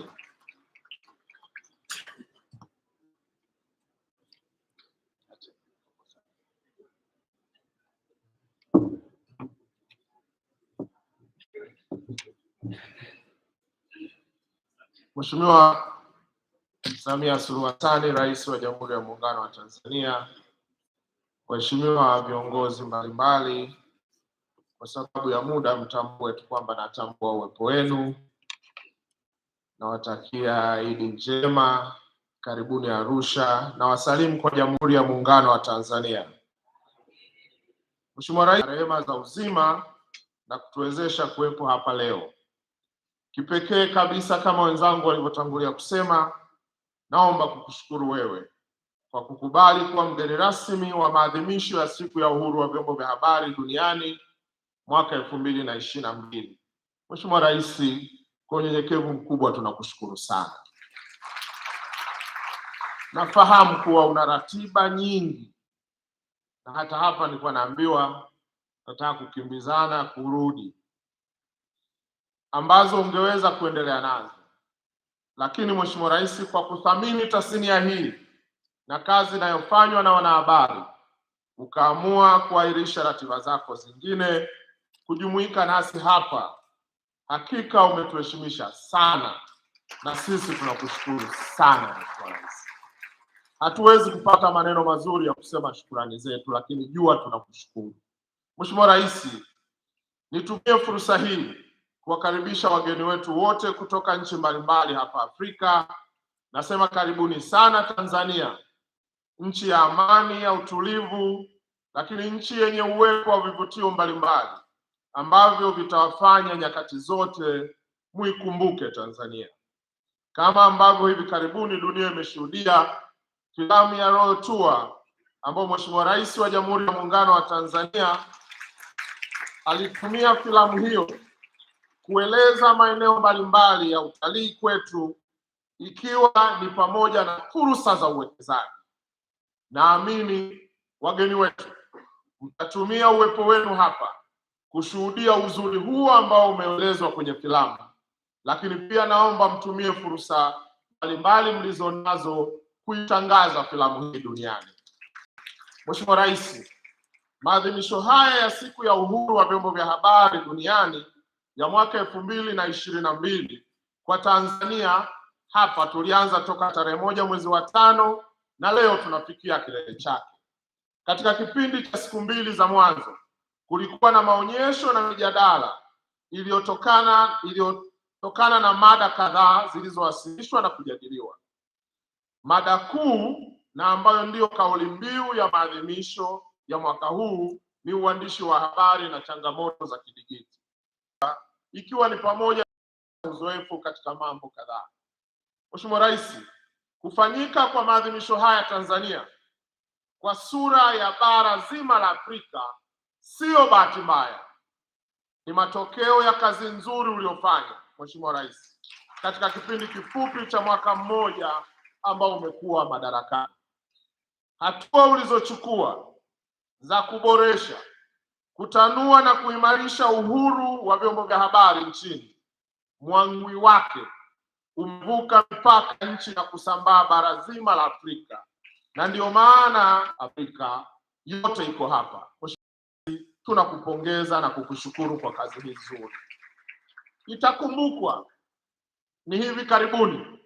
Mheshimiwa Samia Suluhu Hassan, Rais wa Jamhuri ya Muungano wa Tanzania, waheshimiwa viongozi mbalimbali, kwa sababu ya muda mtambue tu kwamba natambua uwepo wenu. Nawatakia Idi njema, karibuni Arusha, na wasalimu kwa Jamhuri ya Muungano wa Tanzania. Mheshimiwa Rais, rehema za uzima na kutuwezesha kuwepo hapa leo. Kipekee kabisa kama wenzangu walivyotangulia kusema, naomba kukushukuru wewe kwa kukubali kuwa mgeni rasmi wa maadhimisho ya Siku ya Uhuru wa Vyombo vya Habari Duniani mwaka 2022. Mheshimiwa Rais, kwa unyenyekevu mkubwa tunakushukuru sana. Nafahamu kuwa una ratiba nyingi, na hata hapa nilikuwa naambiwa nataka kukimbizana kurudi, ambazo ungeweza kuendelea nazo. Lakini Mheshimiwa Rais, kwa kuthamini tasnia hii na kazi inayofanywa na wanahabari, ukaamua kuahirisha ratiba zako zingine kujumuika nasi hapa. Hakika umetuheshimisha sana, na sisi tunakushukuru sana Mheshimiwa Rais. Hatuwezi kupata maneno mazuri ya kusema shukrani zetu, lakini jua tunakushukuru. Mheshimiwa Rais, nitumie fursa hii kuwakaribisha wageni wetu wote kutoka nchi mbalimbali hapa Afrika. Nasema karibuni sana Tanzania, nchi ya amani, ya utulivu, lakini nchi yenye uwepo wa vivutio mbalimbali ambavyo vitawafanya nyakati zote muikumbuke Tanzania. Kama ambavyo hivi karibuni dunia imeshuhudia filamu ya Royal Tour ambayo Mheshimiwa Rais wa Jamhuri ya Muungano wa Tanzania alitumia filamu hiyo kueleza maeneo mbalimbali ya utalii kwetu, ikiwa ni pamoja na fursa za uwekezaji. Naamini wageni wetu mtatumia uwepo wenu hapa kushuhudia uzuri huo ambao umeelezwa kwenye filamu, lakini pia naomba mtumie fursa mbalimbali mlizonazo kuitangaza filamu hii duniani. Mheshimiwa Rais, maadhimisho haya ya siku ya uhuru wa vyombo vya habari duniani ya mwaka 2022 kwa Tanzania hapa tulianza toka tarehe 1 mwezi wa 5 na leo tunafikia kilele chake. Katika kipindi cha siku 2 za mwanzo kulikuwa na maonyesho na mijadala iliyotokana na mada kadhaa zilizowasilishwa na kujadiliwa. Mada kuu na ambayo ndiyo kauli mbiu ya maadhimisho ya mwaka huu ni uandishi wa habari na changamoto za kidijitali, ikiwa ni pamoja na uzoefu katika mambo kadhaa. Mheshimiwa Rais, kufanyika kwa maadhimisho haya Tanzania kwa sura ya bara zima la Afrika sio bahati mbaya, ni matokeo ya kazi nzuri uliofanya Mheshimiwa Rais katika kipindi kifupi cha mwaka mmoja ambao umekuwa madarakani. Hatua ulizochukua za kuboresha, kutanua na kuimarisha uhuru wa vyombo vya habari nchini, mwangwi wake umevuka mipaka nchi na kusambaa bara zima la Afrika, na ndio maana Afrika yote iko hapa. Tunakupongeza na kukushukuru kwa kazi hii nzuri. Itakumbukwa ni hivi karibuni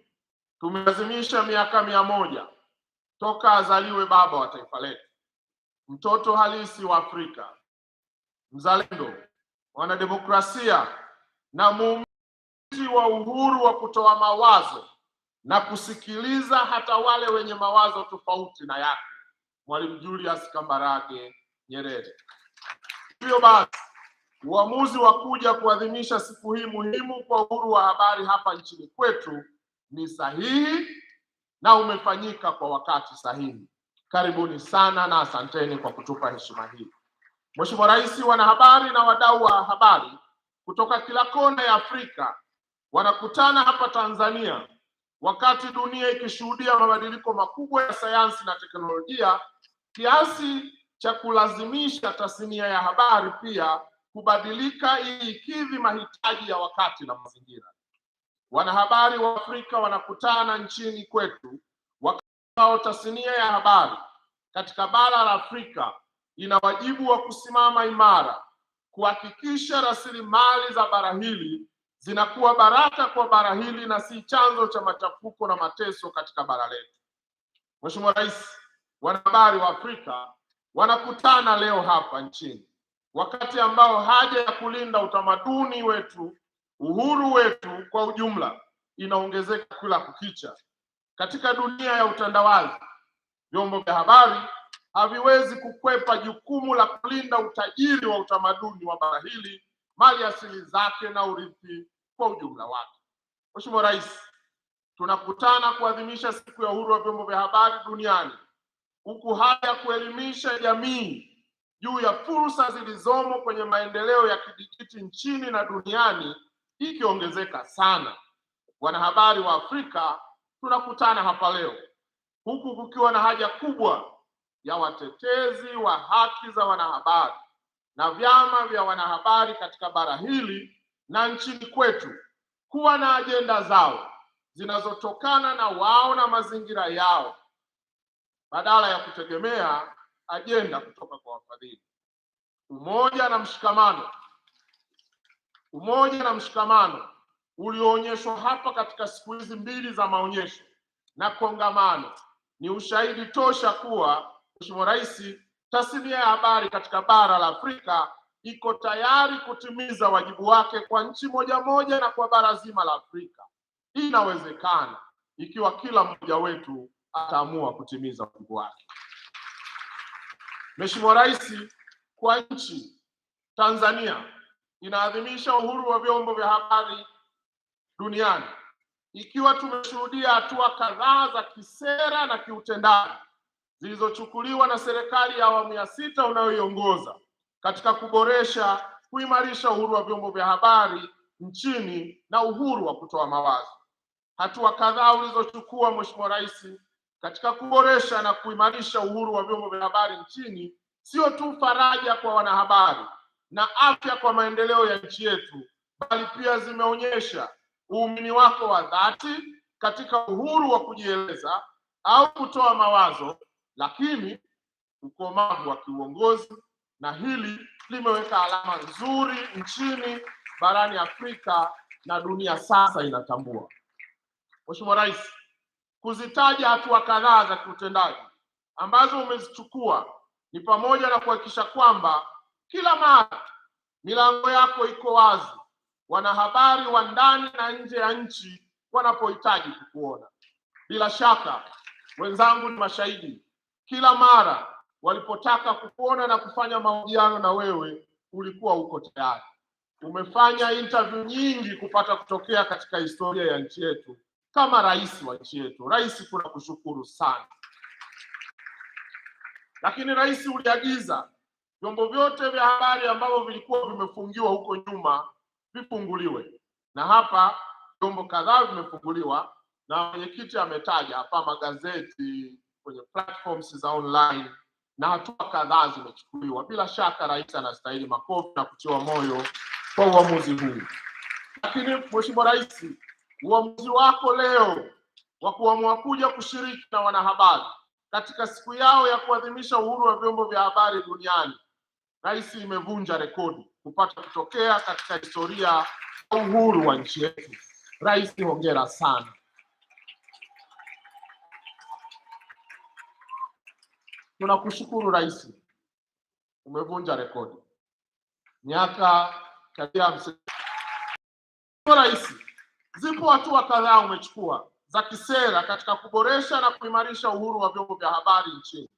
tumeadhimisha miaka 100 toka azaliwe baba wa taifa letu, mtoto halisi wa Afrika, mzalendo, mwanademokrasia na muumini wa uhuru wa kutoa mawazo na kusikiliza hata wale wenye mawazo tofauti na yake, Mwalimu Julius Kambarage Nyerere. Hivyo basi, uamuzi wa kuja kuadhimisha siku hii muhimu kwa uhuru wa habari hapa nchini kwetu ni sahihi na umefanyika kwa wakati sahihi. Karibuni sana na asanteni kwa kutupa heshima hii. Mheshimiwa Rais, wanahabari na wadau wa habari kutoka kila kona ya Afrika wanakutana hapa Tanzania wakati dunia ikishuhudia mabadiliko makubwa ya sayansi na teknolojia kiasi cha kulazimisha tasnia ya habari pia kubadilika ili ikidhi mahitaji ya wakati na mazingira. Wanahabari wa Afrika wanakutana nchini kwetu wakati tasnia ya habari katika bara la Afrika ina wajibu wa kusimama imara, kuhakikisha rasilimali za bara hili zinakuwa baraka kwa bara hili na si chanzo cha machafuko na mateso katika bara letu. Mheshimiwa Rais, wanahabari wa Afrika wanakutana leo hapa nchini wakati ambao haja ya kulinda utamaduni wetu, uhuru wetu kwa ujumla inaongezeka kila kukicha. Katika dunia ya utandawazi, vyombo vya habari haviwezi kukwepa jukumu la kulinda utajiri wa utamaduni wa bara hili, mali asili zake na urithi kwa ujumla wake. Mheshimiwa Rais, tunakutana kuadhimisha siku ya uhuru wa vyombo vya habari duniani, huku haya kuelimisha jamii juu ya fursa zilizomo kwenye maendeleo ya kidijitali nchini na duniani ikiongezeka sana. Wanahabari wa Afrika tunakutana hapa leo huku kukiwa na haja kubwa ya watetezi wa haki za wanahabari na vyama vya wanahabari katika bara hili na nchini kwetu kuwa na ajenda zao zinazotokana na wao na mazingira yao badala ya kutegemea ajenda kutoka kwa wafadhili. Umoja na mshikamano Umoja na mshikamano ulioonyeshwa hapa katika siku hizi mbili za maonyesho na kongamano ni ushahidi tosha kuwa, Mheshimiwa Rais, tasnia ya habari katika bara la Afrika iko tayari kutimiza wajibu wake kwa nchi moja moja na kwa bara zima la Afrika. Hii inawezekana ikiwa kila mmoja wetu ataamua kutimiza wajibu wake. Mheshimiwa Rais, kwa nchi Tanzania inaadhimisha uhuru wa vyombo vya habari duniani, ikiwa tumeshuhudia hatua kadhaa za kisera na kiutendaji zilizochukuliwa na serikali ya awamu ya 6 unayoiongoza katika kuboresha, kuimarisha uhuru wa vyombo vya habari nchini na uhuru wa kutoa mawazo. Hatua kadhaa ulizochukua Mheshimiwa Rais katika kuboresha na kuimarisha uhuru wa vyombo vya habari nchini sio tu faraja kwa wanahabari na afya kwa maendeleo ya nchi yetu, bali pia zimeonyesha uumini wako wa dhati katika uhuru wa kujieleza au kutoa mawazo, lakini ukomavu wa kiuongozi, na hili limeweka alama nzuri nchini, barani Afrika na dunia sasa inatambua. Mheshimiwa Rais, kuzitaja hatua kadhaa za kiutendaji ambazo umezichukua ni pamoja na kuhakikisha kwamba kila mara milango yako iko wazi wanahabari wa ndani na nje ya nchi wanapohitaji kukuona. Bila shaka wenzangu ni mashahidi, kila mara walipotaka kukuona na kufanya mahojiano na wewe ulikuwa uko tayari. Umefanya interview nyingi kupata kutokea katika historia ya nchi yetu kama rais wa nchi yetu. Rais, tunakushukuru sana. Lakini Rais, uliagiza vyombo vyote vya habari ambavyo vilikuwa vimefungiwa huko nyuma vifunguliwe, na hapa vyombo kadhaa vimefunguliwa, na mwenyekiti ametaja hapa magazeti, kwenye platforms za online, na hatua kadhaa zimechukuliwa. Bila shaka Rais anastahili makofi na kutiwa moyo kwa uamuzi huu. Lakini Mheshimiwa Rais, uamuzi wako leo wa kuamua kuja kushiriki na wanahabari katika siku yao ya kuadhimisha uhuru wa vyombo vya habari duniani, Rais, imevunja rekodi kupata kutokea katika historia ya uhuru wa nchi yetu. Rais, hongera sana. Tunakushukuru Rais, umevunja rekodi. Miaka karibia 50. Rais, zipo hatua kadhaa umechukua za kisera katika kuboresha na kuimarisha uhuru wa vyombo vya habari nchini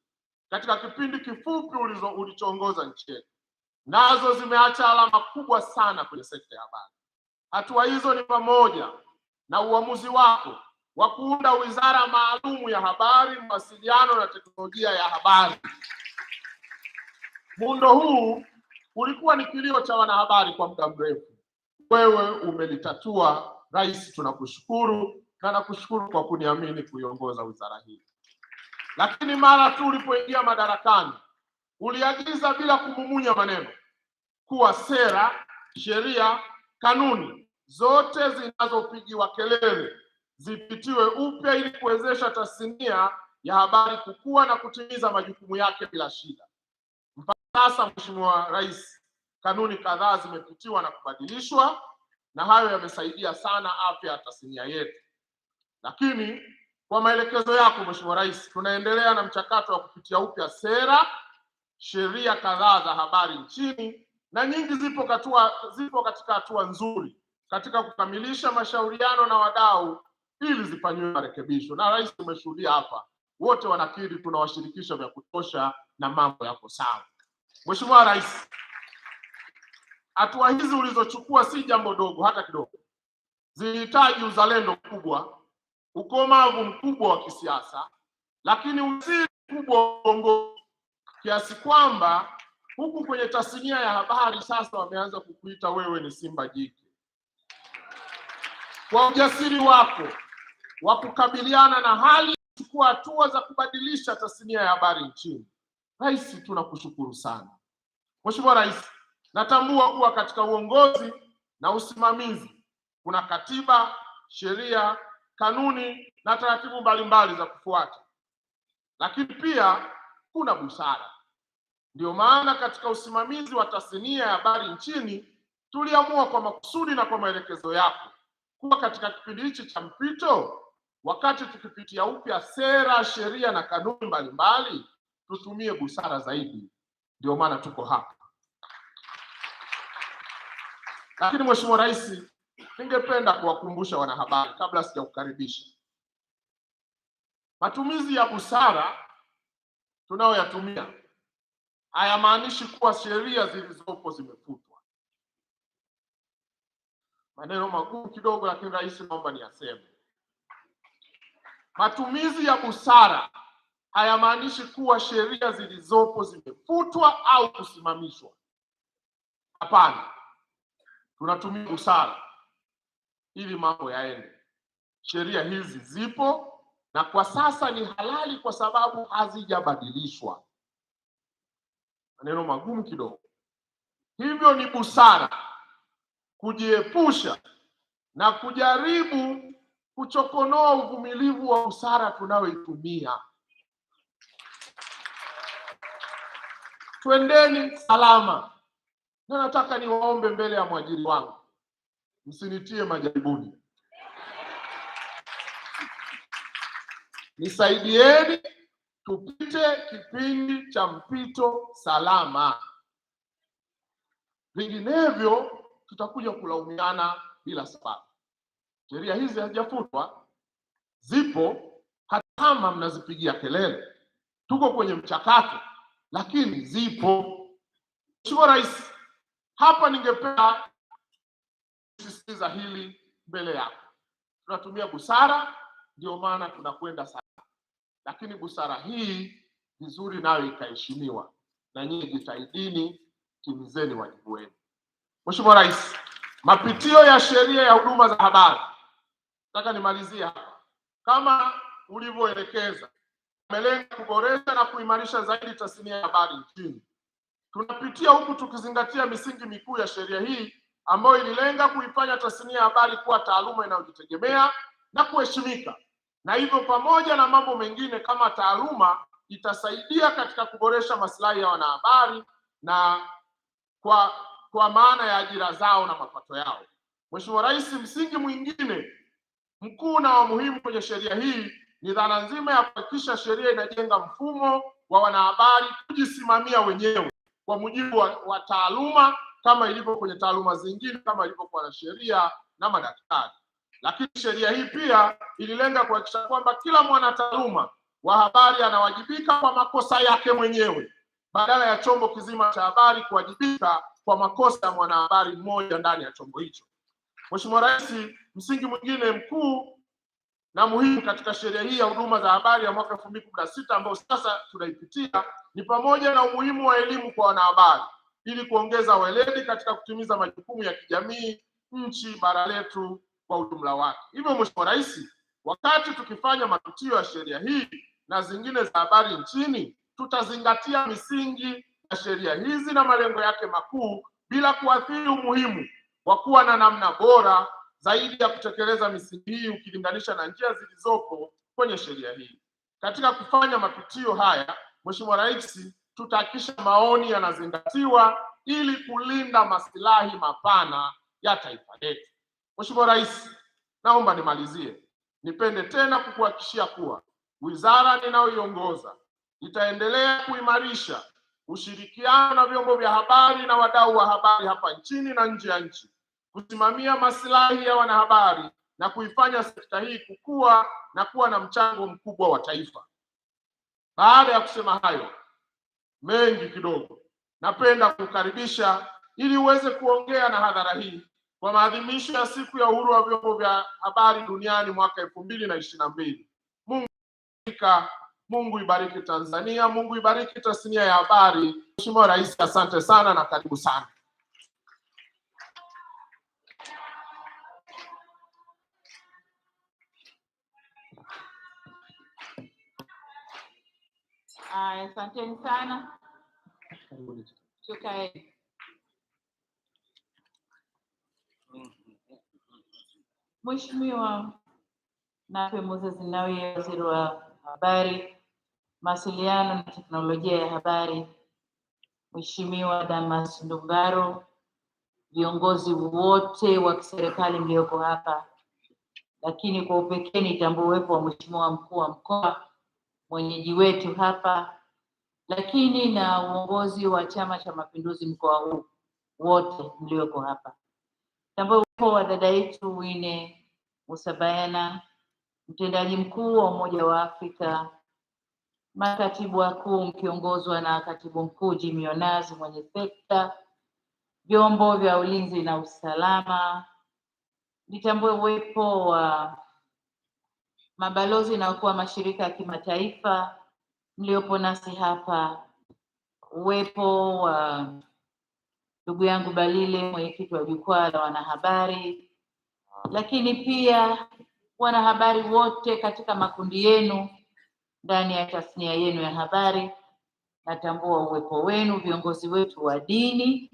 katika kipindi kifupi ulichoongoza nchi yetu, nazo zimeacha alama kubwa sana kwenye sekta ya habari. Hatua hizo ni pamoja na uamuzi wako wa kuunda wizara maalum ya habari, mawasiliano na teknolojia ya habari. Muundo huu ulikuwa ni kilio cha wanahabari kwa muda mrefu. Wewe umelitatua Rais, tunakushukuru na nakushukuru kwa kuniamini kuiongoza wizara hii. Lakini mara tu ulipoingia madarakani, uliagiza bila kumumunya maneno kuwa sera, sheria, kanuni zote zinazopigiwa kelele zipitiwe upya ili kuwezesha tasnia ya habari kukua na kutimiza majukumu yake bila shida. Mpaka sasa, Mheshimiwa Rais, kanuni kadhaa zimepitiwa na kubadilishwa, na hayo yamesaidia sana afya ya tasnia yetu. Lakini kwa maelekezo yako Mheshimiwa Rais, tunaendelea na mchakato wa kupitia upya sera, sheria kadhaa za habari nchini, na nyingi zipo katika hatua nzuri katika kukamilisha mashauriano na wadau ili zifanyiwe marekebisho. Na Rais, tumeshuhudia hapa, wote wanakiri tunawashirikisha vya kutosha na mambo yako sawa. Mheshimiwa Rais, hatua hizi ulizochukua si jambo dogo hata kidogo. Zilihitaji uzalendo mkubwa, ukomavu mkubwa wa kisiasa, lakini usiri mkubwa wa uongozi, kiasi kwamba huku kwenye tasnia ya habari sasa wameanza kukuita wewe ni simba jike. Kwa ujasiri wako wa kukabiliana na hali, kuchukua hatua za kubadilisha tasnia ya habari nchini, Rais, tunakushukuru sana. Mheshimiwa Rais, natambua kuwa katika uongozi na usimamizi kuna katiba, sheria, kanuni na taratibu mbalimbali za kufuata, lakini pia kuna busara. Ndio maana katika usimamizi wa tasnia ya habari nchini tuliamua kwa makusudi na kwa maelekezo yako kuwa katika kipindi hichi cha mpito, wakati tukipitia upya sera, sheria na kanuni mbalimbali, tutumie busara zaidi. Ndio maana tuko hapa. Lakini Mheshimiwa Rais, ningependa kuwakumbusha wanahabari kabla sijakukaribisha, matumizi ya busara tunayoyatumia hayamaanishi kuwa sheria zilizopo zimefutwa. Maneno magumu kidogo, lakini rais, naomba niyaseme. Matumizi ya busara hayamaanishi kuwa sheria zilizopo zimefutwa au kusimamishwa. Hapana, tunatumia busara ili mambo yaende. Sheria hizi zipo na kwa sasa ni halali kwa sababu hazijabadilishwa. Maneno magumu kidogo. Hivyo ni busara kujiepusha na kujaribu kuchokonoa uvumilivu wa busara tunayoitumia. Twendeni salama. Na nataka niwaombe mbele ya mwajiri wangu, msinitie majaribuni. Nisaidieni tupite kipindi cha mpito salama. Vinginevyo tutakuja kulaumiana bila sababu. Sheria hizi hazijafutwa, zipo, hata kama mnazipigia kelele. Tuko kwenye mchakato, lakini zipo. Mheshimiwa Rais, hapa ningependa kusisitiza hili mbele yako. Tunatumia busara, ndio maana tunakwenda sana. Lakini busara hii vizuri nayo ikaheshimiwa, na nyinyi jitahidini, timizeni wajibu wenu. Mheshimiwa Rais, mapitio ya sheria ya huduma za habari, nataka nimalizie hapa, kama ulivyoelekeza, umelenga kuboresha na kuimarisha zaidi tasnia ya habari nchini. Tunapitia huku tukizingatia misingi mikuu ya sheria hii ambayo ililenga kuifanya tasnia ya habari kuwa taaluma inayojitegemea na kuheshimika, na hivyo pamoja na mambo mengine kama taaluma itasaidia katika kuboresha maslahi ya wanahabari na kwa maana ya ajira zao na mapato yao. Mheshimiwa Rais, msingi mwingine mkuu na wa muhimu kwenye sheria hii ni dhana nzima ya kuhakikisha sheria inajenga mfumo wa wanahabari kujisimamia wenyewe kwa mujibu wa taaluma kama ilivyo kwenye taaluma zingine kama ilivyokuwa na sheria na madaktari. Lakini sheria hii pia ililenga kuhakikisha kwamba kila mwanataaluma wa habari anawajibika kwa makosa yake mwenyewe badala ya chombo kizima cha habari kuwajibika kwa makosa ya mwanahabari mmoja ndani ya chombo hicho. Mheshimiwa Rais, msingi mwingine mkuu na muhimu katika sheria hii ya huduma za habari ya mwaka 2016 ambayo sasa tunaipitia ni pamoja na umuhimu wa elimu kwa wanahabari ili kuongeza weledi katika kutimiza majukumu ya kijamii, nchi, bara letu kwa ujumla wake. Hivyo Mheshimiwa Rais, wakati tukifanya mapitio ya sheria hii na zingine za habari nchini, tutazingatia misingi ya sheria hizi na malengo yake makuu bila kuathiri umuhimu wa kuwa na namna bora zaidi ya kutekeleza misingi hii ukilinganisha na njia zilizopo kwenye sheria hii. Katika kufanya mapitio haya, Mheshimiwa Rais, tutahakikisha maoni yanazingatiwa ili kulinda maslahi mapana ya taifa letu. Mheshimiwa Rais, naomba nimalizie. Nipende tena kukuhakikishia kuwa wizara ninayoiongoza itaendelea kuimarisha ushirikiano na vyombo vya habari na wadau wa habari hapa nchini na nje ya nchi, kusimamia maslahi ya wanahabari na kuifanya sekta hii kukua na kuwa na mchango mkubwa wa taifa. Baada ya kusema hayo mengi kidogo, napenda kukaribisha ili uweze kuongea na hadhara hii kwa maadhimisho ya siku ya uhuru wa vyombo vya habari duniani mwaka 2022. Mungu ibariki Tanzania, Mungu ibariki tasnia ya habari. Mheshimiwa Rais, asante sana na karibu sana. Asanteni sana. Tukae. Mheshimiwa Nape Moses Nnauye, Waziri wa Habari, Mawasiliano na Teknolojia ya Habari, Mheshimiwa Damas Ndumbaro, viongozi wote wa kiserikali mlioko hapa, lakini kwa upekee nitambue uwepo wa Mheshimiwa Mkuu wa Mkoa, mwenyeji wetu hapa, lakini na uongozi wa Chama cha Mapinduzi mkoa huu wote mlioko hapa. Tambue uwepo wa dada yetu Wine Musabayana, mtendaji mkuu wa Umoja wa Afrika, makatibu wakuu mkiongozwa na katibu mkuu Jimmy Onazi, mwenye sekta, vyombo vya ulinzi na usalama. Nitambue uwepo wa mabalozi na wakuu wa mashirika ya kimataifa mliopo nasi hapa, uwepo wa ndugu yangu Balile, mwenyekiti wa jukwaa la wanahabari, lakini pia wanahabari wote katika makundi yenu ndani ya tasnia yenu ya habari. Natambua uwepo wenu, viongozi wetu wa dini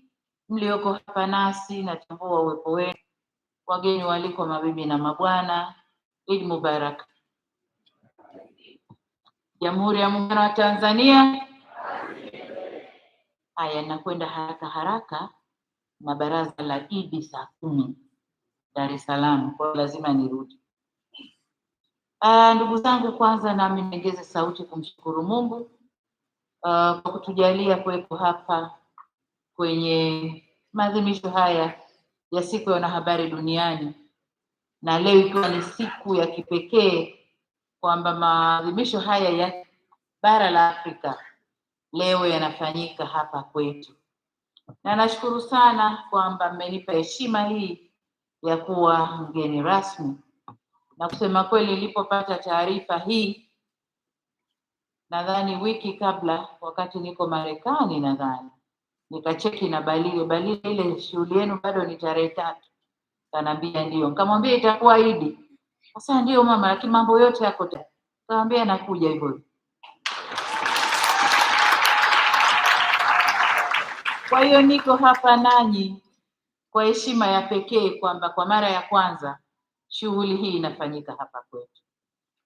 mlioko hapa nasi, natambua uwepo wenu, wageni waliko, mabibi na mabwana, Eid Mubarak. Jamhuri ya Muungano wa Tanzania. Haya, nakwenda haraka haraka na baraza la Eid saa 10 Dar es Salaam, kwa lazima nirudi. Ndugu zangu, kwanza nami niongeze sauti kumshukuru Mungu kwa kutujalia kuwepo hapa kwenye maadhimisho haya ya siku ya wanahabari duniani, na leo ikiwa ni siku ya kipekee kwamba maadhimisho haya ya bara la Afrika leo yanafanyika hapa kwetu, na nashukuru sana kwamba mmenipa heshima hii ya kuwa mgeni rasmi. Na kusema kweli, nilipopata taarifa hii, nadhani wiki kabla, wakati niko Marekani, nadhani nikacheki na Balile, ile shughuli yenu bado ni tarehe 3. Kanaambia ndio. Nikamwambia itakuwa Idi. Sasa ndio mama, lakini mambo yote yako tayari. Nikamwambia nakuja hivyo. Kwa hiyo niko hapa nanyi kwa heshima ya pekee kwamba kwa mara ya kwanza shughuli hii inafanyika hapa kwetu.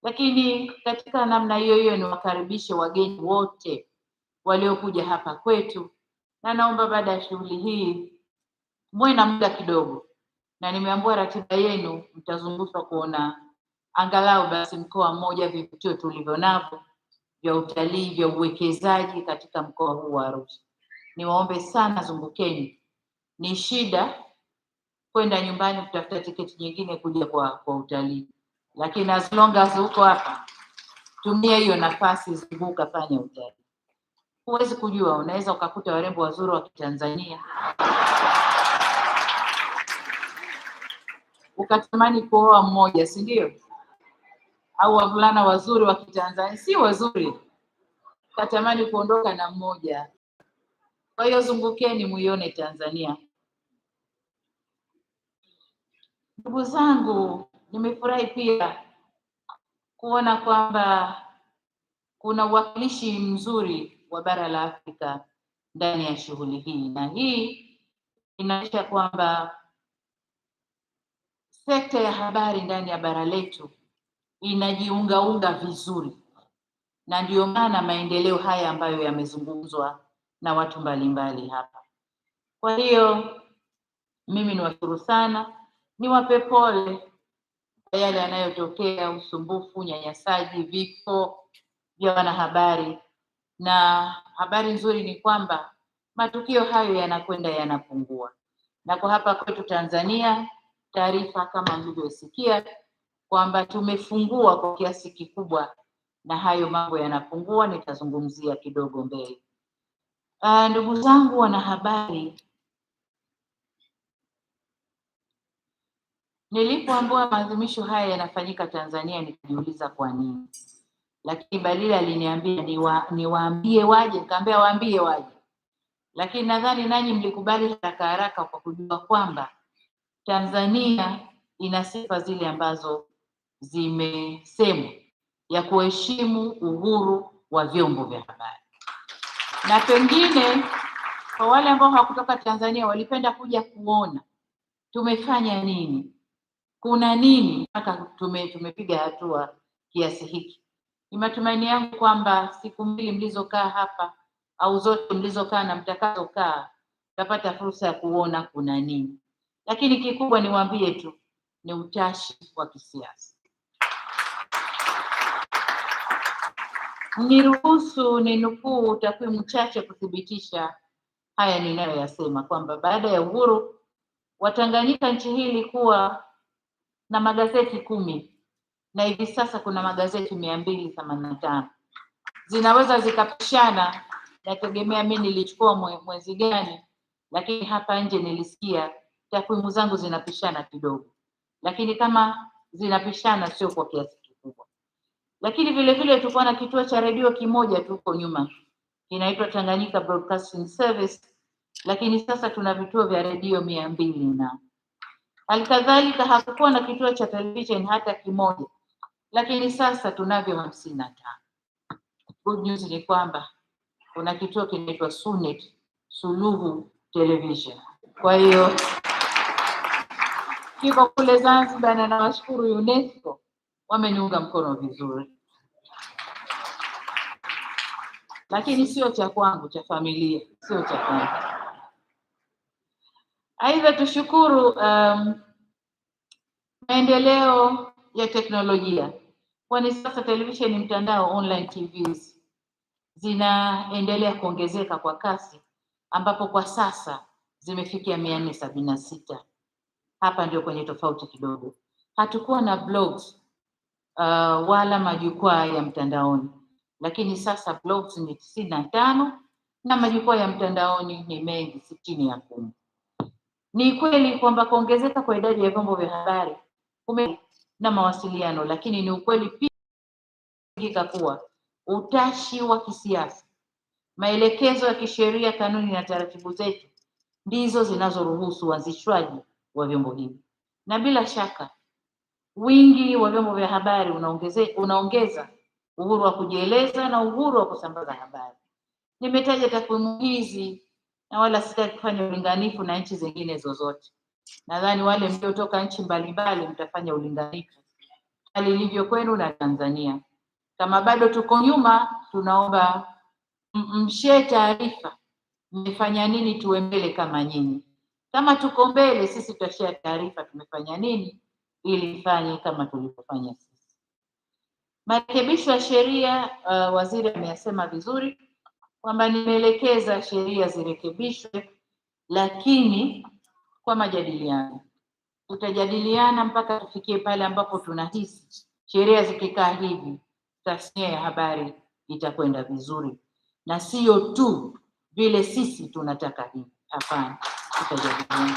Lakini katika namna hiyo hiyo niwakaribishe wageni wote waliokuja hapa kwetu, na naomba baada ya shughuli hii muwe na muda kidogo, na nimeambiwa ratiba yenu mtazungushwa kuona angalau basi mkoa mmoja, vivutio tulivyo navyo vya utalii, vya uwekezaji katika mkoa huu wa Arusha. Niwaombe sana, zungukeni. Ni shida kwenda nyumbani kutafuta tiketi nyingine kuja kwa utalii, lakini as long as uko hapa, tumia hiyo nafasi, zunguka, fanya utalii. Huwezi kujua, unaweza ukakuta warembo wazuri wa Kitanzania ukatamani kuoa mmoja, si ndio? Au wavulana wazuri wa Kitanzania si wazuri, ukatamani kuondoka na mmoja. Kwa hiyo zungukeni, muione Tanzania. Ndugu zangu, nimefurahi pia kuona kwamba kuna uwakilishi mzuri wa bara la Afrika ndani ya shughuli hii, na hii inaonyesha kwamba sekta ya habari ndani ya bara letu inajiungaunga vizuri, na ndio maana maendeleo haya ambayo yamezungumzwa na watu mbalimbali hapa. Kwa hiyo mimi niwashukuru sana, niwape pole kwa yale yanayotokea, usumbufu, unyanyasaji, vifo vya wanahabari, na habari nzuri ni kwamba matukio hayo yanakwenda yanapungua. Na kwa hapa kwetu Tanzania, taarifa kama mlivyosikia kwamba tumefungua kwa kiasi kikubwa, na hayo mambo yanapungua, nitazungumzia kidogo mbele. Ndugu zangu wanahabari, nilipoambiwa maadhimisho haya yanafanyika Tanzania nikajiuliza kwa nini, lakini Balile aliniambia niwaambie waje, nikamwambia waambie waje. Lakini nadhani nanyi mlikubali haraka haraka kwa kujua kwamba Tanzania ina sifa zile ambazo zimesemwa ya kuheshimu uhuru wa vyombo vya habari. Na pengine kwa wale ambao hawakutoka Tanzania walipenda kuja kuona tumefanya nini, kuna nini mpaka tumepiga hatua kiasi hiki. Ni matumaini yangu kwamba siku mbili mlizokaa hapa au zote mlizokaa na mtakazokaa utapata fursa ya kuona kuna nini. Lakini kikubwa niwaambie tu ni utashi wa kisiasa. Niruhusu ninukuu takwimu chache kuthibitisha haya ninayoyasema, kwamba baada ya uhuru wa Tanganyika nchi hii ilikuwa na magazeti 10 na hivi sasa kuna magazeti 285. Zinaweza zikapishana, nategemea mimi nilichukua mwezi gani, lakini hapa nje nilisikia takwimu zangu zinapishana kidogo, lakini kama zinapishana sio kwa kiasi kikubwa. Lakini vile vile tulikuwa na kituo cha redio kimoja tu huko nyuma, kinaitwa Tanganyika Broadcasting Service, lakini sasa tuna vituo vya redio 200 na halikadhalika hakukuwa na kituo cha television hata kimoja, lakini sasa tunavyo 55. Good news ni kwamba kuna kituo kinaitwa SUNET, Suluhu Television. Kwa hiyo kiko kule Zanzibar na nawashukuru UNESCO wameniunga mkono vizuri, lakini sio cha kwangu, cha familia, sio cha kwangu. Aidha tushukuru maendeleo ya teknolojia, kwani sasa televisheni mtandao, online TVs zinaendelea kuongezeka kwa kasi, ambapo kwa sasa zimefikia 476. Hapa ndio kwenye tofauti kidogo. Hatukuwa na blogs wala majukwaa ya mtandaoni, lakini sasa blogs ni 95 na majukwaa ya mtandaoni ni mengi, 60. Ni kweli kwamba kuongezeka kwa idadi ya vyombo vya habari na mawasiliano, lakini ni ukweli pia kuwa utashi wa kisiasa, maelekezo ya kisheria, kanuni na taratibu zetu ndizo zinazoruhusu uanzishwaji wa vyombo hivi. Na bila shaka wingi wa vyombo vya habari unaongeza uhuru wa kujieleza na uhuru wa kusambaza habari. Nimetaja takwimu hizi na wala sitaki kufanya ulinganifu na nchi zingine zozote. Nadhani wale mliotoka nchi mbalimbali mtafanya ulinganifu hali ilivyo kwenu na Tanzania. Kama bado tuko nyuma, tunaomba mshare taarifa, mmefanya nini tuwe mbele kama nyinyi. Kama tuko mbele, sisi tutashare taarifa tumefanya nini ili ifanye kama tulivyofanya sisi. Marekebisho ya sheria, waziri ameyasema vizuri kwamba nimeelekeza sheria zirekebishwe, lakini kwa majadiliano. Tutajadiliana mpaka tufikie pale ambapo tunahisi sheria zikikaa hivi tasnia ya habari itakwenda vizuri, na sio tu vile sisi tunataka hivi. Hapana, tutajadiliana.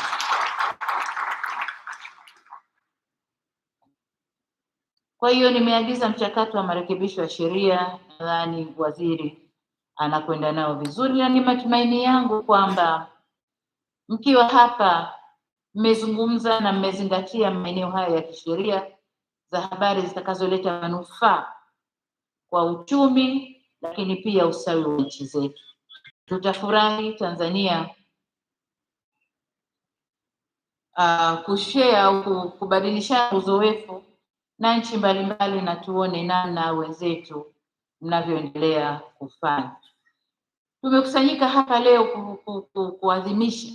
Kwa hiyo nimeagiza mchakato wa marekebisho ya sheria, nadhani waziri anakwenda nao vizuri, na ni matumaini yangu kwamba mkiwa hapa mmezungumza na mmezingatia maeneo haya ya kisheria za habari zitakazoleta manufaa kwa uchumi, lakini pia ustawi wa nchi zetu. Tutafurahi Tanzania kushare au kubadilishana uzoefu na nchi mbalimbali, na tuone namna wenzetu mnavyoendelea kufanya. Tumekusanyika hapa leo kuadhimisha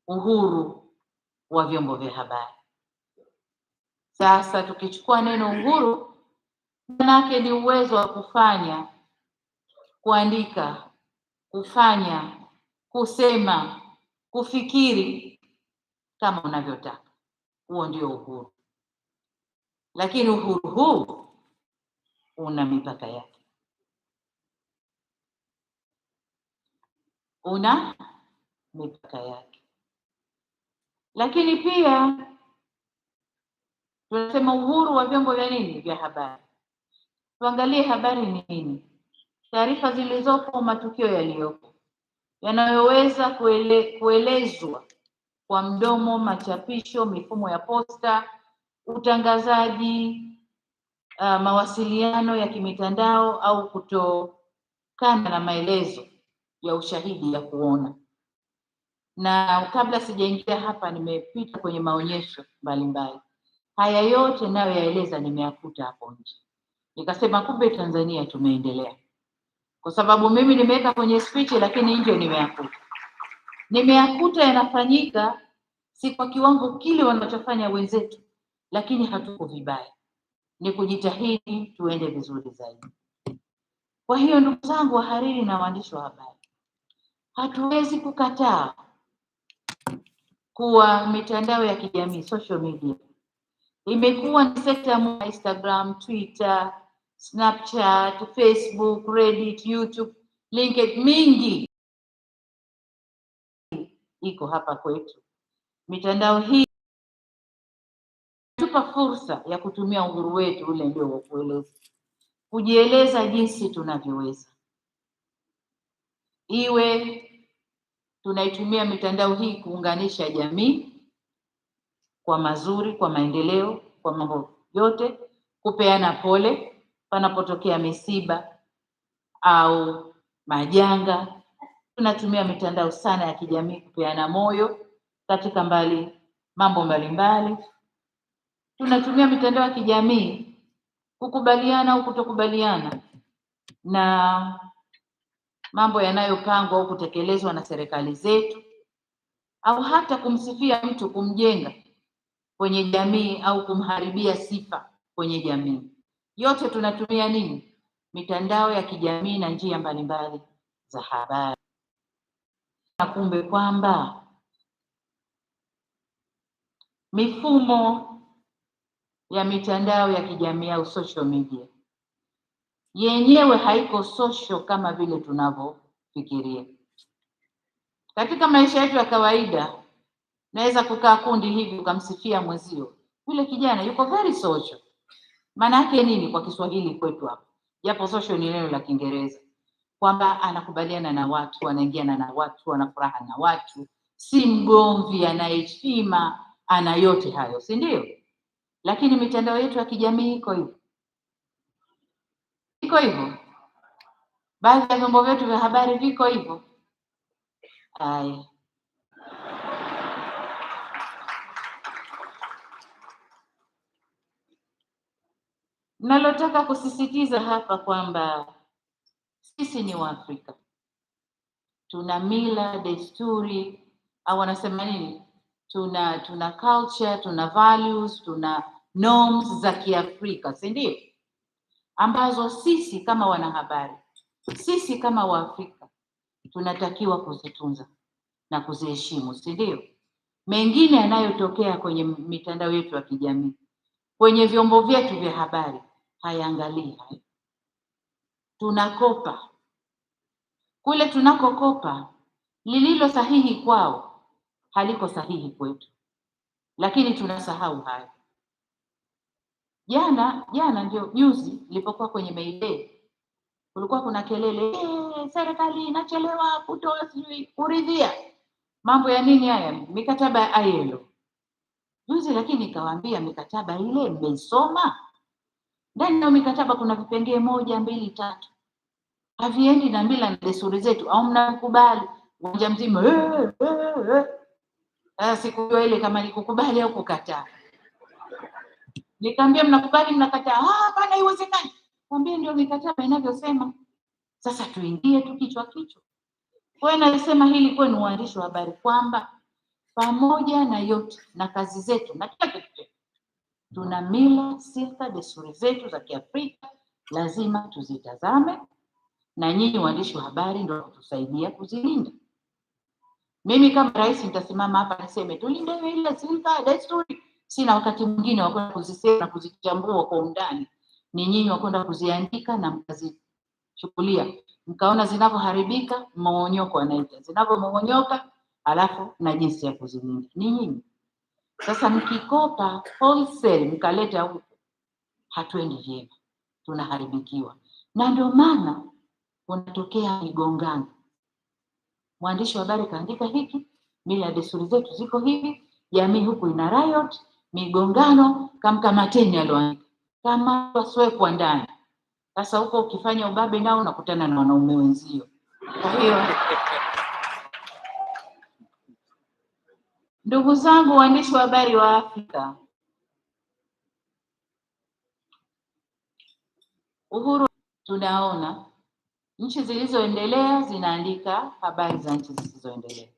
uhuru wa vyombo vya habari. Sasa tukichukua neno uhuru, manake ni uwezo wa kufanya, kuandika, kufanya, kusema, kufikiri kama unavyotaka. Huo ndio uhuru. Lakini uhuru huu una mipaka yake. Una mipaka yake. Lakini pia tunasema uhuru wa vyombo vya nini? Vya habari. Tuangalie habari ni nini? Taarifa zilizopo, matukio yaliyopo, yanayoweza kuelezwa kwa mdomo, machapisho, mifumo ya posta, utangazaji, mawasiliano ya kimitandao, au kutokana na maelezo ya ushahidi ya kuona. Na kabla sijaingia hapa, nimepita kwenye maonyesho mbalimbali. Haya yote nayo yaeleza nimeyakuta hapo nje. Nikasema kumbe Tanzania tumeendelea. Kwa sababu mimi nimeweka kwenye speech, lakini nje nimeyakuta. nimeyakuta yanafanyika si kwa kiwango kile wanachofanya wenzetu, lakini hatuko vibaya. Ni kujitahidi tuende vizuri zaidi. Kwa hiyo ndugu zangu wahariri na waandishi wa habari, hatuwezi kukataa kuwa mitandao ya kijamii, social media, imekuwa ni sekta ya Instagram, Twitter, Snapchat, Facebook, Reddit, YouTube, LinkedIn, mingi iko hapa kwetu. Mitandao hii tupa fursa ya kutumia uhuru wetu ule ndio wa kujieleza jinsi tunavyoweza. Iwe tunaitumia mitandao hii kuunganisha jamii kwa mazuri, kwa maendeleo, kwa mambo yote, kupeana pole panapotokea misiba au majanga. Tunatumia mitandao sana ya kijamii kupeana moyo katika mambo mbalimbali. Tunatumia mitandao ya kijamii kukubaliana au kutokubaliana na mambo yanayopangwa au kutekelezwa na serikali zetu, au hata kumsifia mtu, kumjenga kwenye jamii au kumharibia sifa kwenye jamii. Yote tunatumia nini? Mitandao ya kijamii na njia mbalimbali za habari. Na kumbe kwamba mifumo ya mitandao ya kijamii au social media yenyewe haiko social kama vile tunavyofikiria. Katika maisha yetu ya kawaida, naweza kukaa kundi hivi ukamsifia mwenzio, yule kijana yuko very social. Maana yake nini kwa Kiswahili kwetu hapa? Japo social ni neno la Kiingereza, kwamba anakubaliana na watu, anaingiana na watu, ana furaha na watu, si mgomvi, ana heshima, ana yote hayo, si ndio? Lakini mitandao yetu ya kijamii iko hivyo? Iko hivyo? Baadhi ya vyombo vyetu vya habari viko hivyo? Haya, nalotaka kusisitiza hapa kwamba sisi ni Waafrika, tuna mila, desturi, au wanasema nini, tuna culture, tuna values, tuna norms za Kiafrika, si ndio? Ambazo sisi kama wanahabari, sisi kama Waafrika tunatakiwa kuzitunza na kuziheshimu, si ndio? Mengine yanayotokea kwenye mitandao yetu ya kijamii, kwenye vyombo vyetu vya habari, hayaangalii hayo. Tunakopa kule, tunakokopa lililo sahihi kwao haliko sahihi kwetu, lakini tunasahau hayo. Jana ndio juzi nilipokuwa kwenye May Day, kulikuwa kuna kelele, serikali inachelewa kutoa kuridhia mambo ya nini haya, mikataba ya ILO juzi. Lakini nikawaambia mikataba ile mmeisoma? Ndani ya mikataba kuna vipengee 1, 2, 3 haviendi na mila na desturi zetu, au mnakubali uwanja mzima sikujua ile kama nikukubali au kukataa. Nikamwambia mnakubali, mnakataa? Hapana, haiwezekani. Mwambie ndio mikataba inavyosema. Sasa tuingie tu kichwa. Kwa hiyo nasema hili kwenu waandishi wa habari kwamba pamoja na yote na kazi zetu na kila kitu, tuna mila, sifa, desturi zetu za Kiafrika, lazima tuzitazame, na nyinyi waandishi wa habari ndio kutusaidia kuzilinda. Mimi kama rais nitasimama hapa niseme tulinde ile sifa, desturi, sina wakati mwingine wa kwenda kuzisema na kuzichambua kwa undani. Ni nyinyi wa kwenda kuziandika na mkazichukulia, mkaona zinavyoharibika, mmonyoko anaita, zinavyomonyoka, alafu na jinsi ya kuzilinda ni nyinyi. Sasa mkikopa wholesale mkaleta huko, hatuendi vyema, tunaharibikiwa, na ndio maana kunatokea migongano. Mwandishi wa habari kaandika hiki, mila desturi zetu ziko hivi, jamii huku ina riot, migongano, kamkamateni aloandika, kama waswekwa ndani. Sasa huko ukifanya ubabe nao unakutana na wanaume wenzio. Kwa hiyo ndugu zangu waandishi wa habari wa Afrika, uhuru, tunaona nchi zilizoendelea zinaandika habari za nchi zisizoendelea,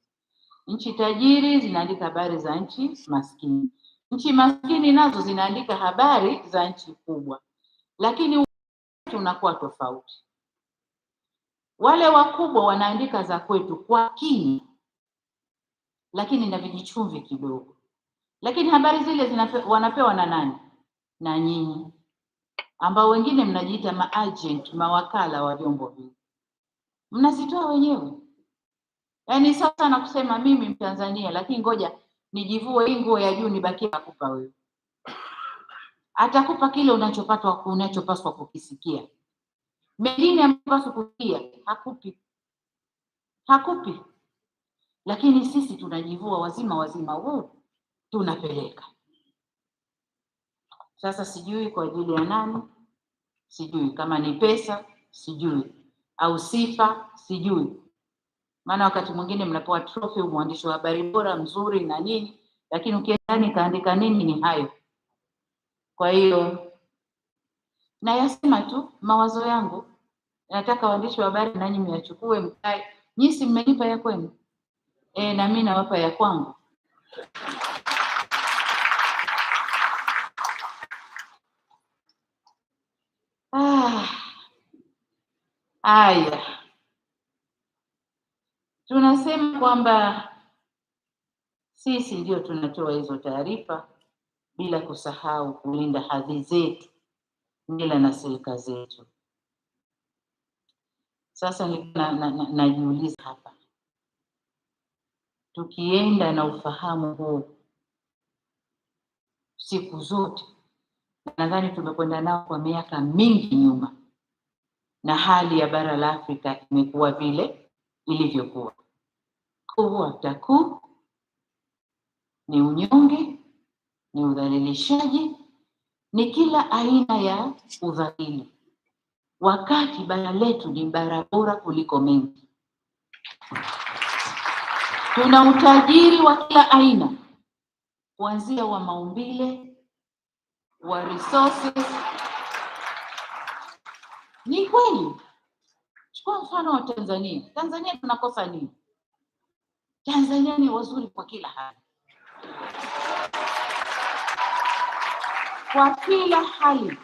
Nchi tajiri zinaandika habari za nchi maskini. Nchi maskini nazo zinaandika habari za nchi kubwa, lakini tunakuwa tofauti. Wale wakubwa wanaandika za kwetu kwa kina, lakini na vijichumvi kidogo. Lakini habari zile wanapewa na nani? Na nyinyi, ambao wengine mnajiita maagent, mawakala wa vyombo hivi, mnazitoa wenyewe. Yaani sasa na kusema mimi Mtanzania, lakini ngoja nijivue hii nguo ya juu nibakie nakupa wewe. Atakupa kile unachopaswa kukisikia. Mengine ambayo kusikia hakupi. Lakini sisi tunajivua wazima tunapeleka. Sasa sijui kwa ajili ya nani, sijui kama ni pesa, sijui au sifa, sijui. Maana wakati mwingine mnapewa trophy, mwandishi wa habari bora mzuri na nini, lakini ukienda kaandika nini ni hayo. Kwa hiyo nayasema tu mawazo yangu, nataka waandishi wa habari nanyi myachukue mkae. Nyinyi si mmenipa ya kwenu, na mimi nawapa ya kwangu. Haya, tunasema kwamba sisi ndio tunatoa hizo taarifa bila kusahau kulinda hadhi zetu, mila na silika zetu. Sasa najiuliza hapa, tukienda na ufahamu huu siku zote, nadhani tumekwenda nao kwa miaka mingi nyuma, na hali ya bara la Afrika imekuwa vile ilivyokuwa. Kuu ni unyonge, ni udhalilishaji, ni kila aina ya udhalili, wakati bara letu ni bara bora kuliko mengi. Tuna utajiri wa kila aina, kuanzia wa maumbile, wa resources. Ni kweli. Chukua mfano wa Tanzania. Tanzania tunakosa nini? Tanzania ni wazuri kwa kila hali. Kwa kila hali,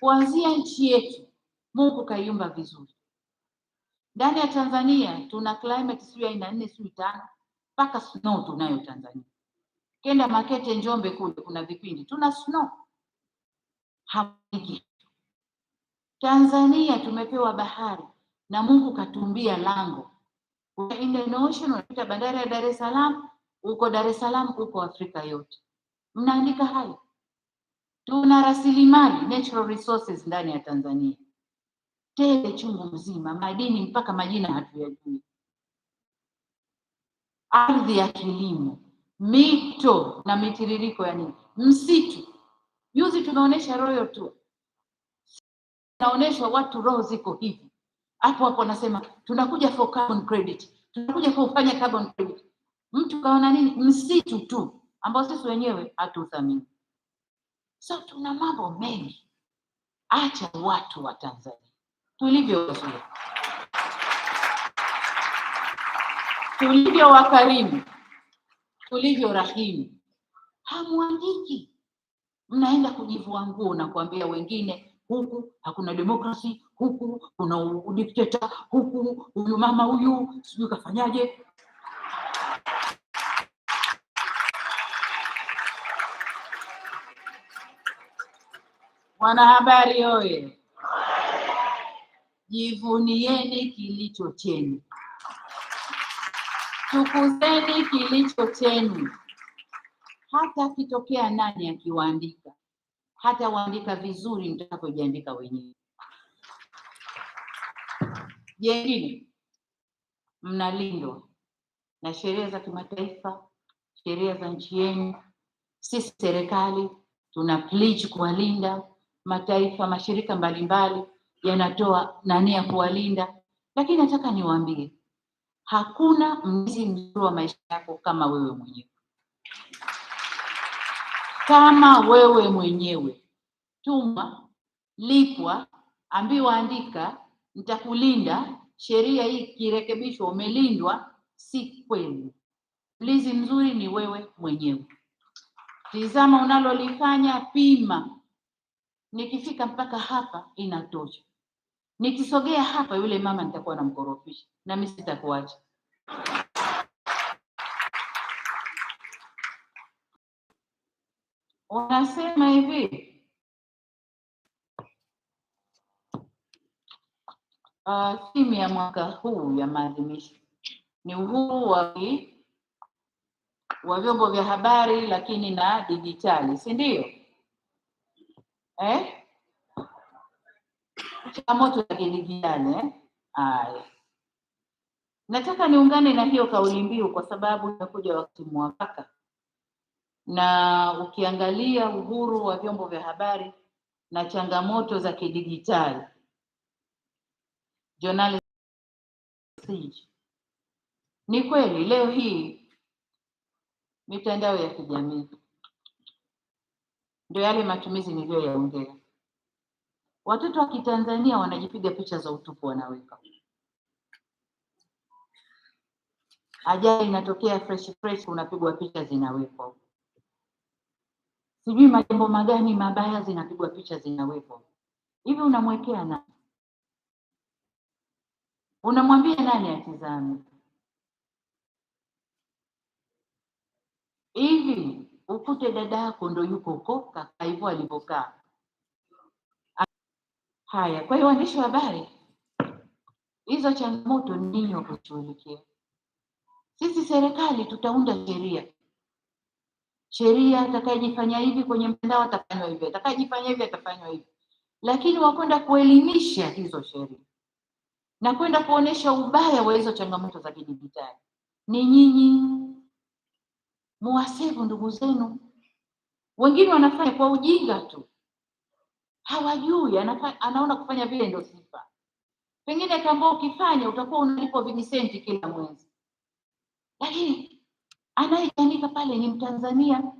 kuanzia nchi yetu Mungu kaiumba vizuri. Ndani ya Tanzania tuna climate sio aina 4 sio 5, mpaka snow tunayo Tanzania. Kenda Makete Njombe kule kuna vipindi tuna snow. Hapiki. Tanzania tumepewa bahari na Mungu katumbia lango. Kwa Indian Ocean unapita bandari ya Dar es Salaam, uko Dar es Salaam, uko Afrika yote. Mnaandika hayo. Tuna rasilimali, natural resources ndani ya Tanzania. Tele chungu mzima, madini mpaka majina hatuyajui. Ardhi ya kilimo, mito na mitiririko ya nini, msitu. Juzi tunaonesha Royal Tour. Naoneshwa watu roho ziko hivi. Hapo nasema tunakuja for carbon credit. Tunakuja kufanya carbon credit. Mtu kaona nini? Msitu tu ambao sisi wenyewe hatuthamini. So tuna mambo mengi. Acha watu wa Tanzania tulivyo wazuri, tulivyo wakarimu, tulivyo rahimu. Hamwandiki, mnaenda kujivua nguo na kuambia wengine huku hakuna demokrasi, huku kuna udikteta, huku huyu mama huyu sijui kafanyaje. Wanahabari oye, jivunieni kilicho chenu, tukuzeni kilicho chenu. Hata kitokea nani akiwaandika, hata waandika vizuri mtakapojiandika wenyewe. Jengine, mnalindwa na sheria za kimataifa, sheria za nchi yenu. Sisi serikali tuna pledge kuwalinda. Mataifa, mashirika mbalimbali yanatoa nani ya kuwalinda. Lakini nataka niwaambie, hakuna mlinzi mzuri wa maisha yako kama wewe mwenyewe. Kama wewe mwenyewe. Tuma, lipwa, ambiwa andika, nitakulinda, sheria hii kirekebishwa umelindwa, si kweli. Mlinzi mzuri ni wewe mwenyewe. Tizama unalolifanya, pima. Nikifika mpaka hapa inatosha. Nikisogea hapa, yule mama nitakuwa namkorofisha, na mimi sitakuacha. Wanasema hivi, theme ya mwaka huu ya maadhimisho ni uhuru wa vyombo vya habari, lakini na dijitali, si ndio? Changamoto za kidijitali. Haya, nataka niungane na hiyo kauli mbiu kwa sababu inakuja wakati mwafaka, na ukiangalia uhuru wa vyombo vya habari na changamoto za kidijitali, journalism, ni kweli leo hii mitandao ya kijamii ndio yale matumizi niliyoyaongea. Watoto wa Kitanzania wanajipiga picha za utupu, wanaweka. Ajali inatokea fresh, unapigwa picha zinawekwa. Sijui majambo magani mabaya zinapigwa picha zinawekwa. Hivi unamwekea nani? Unamwambia nani atizame? Hivi ukute dada yako ndo yuko huko kaka hivyo alivyokaa. Haya, kwa hiyo waandishi wa habari, hizo changamoto ninyi wa kushughulikia. Sisi serikali tutaunda sheria, atakayejifanya hivi kwenye mtandao atafanywa hivi, atakayejifanya hivi atafanywa hivi. Lakini wakwenda kuelimisha hizo sheria na kwenda kuonesha ubaya wa hizo changamoto za kidijitali ni nyinyi. Muwasevu ndugu zenu. Wengine wanafanya kwa ujinga tu, hawajui, anaona kufanya vile ndio sifa. Pengine kama ukifanya utakuwa unalipwa vijisenti kila mwezi, lakini anayeandika pale ni Mtanzania.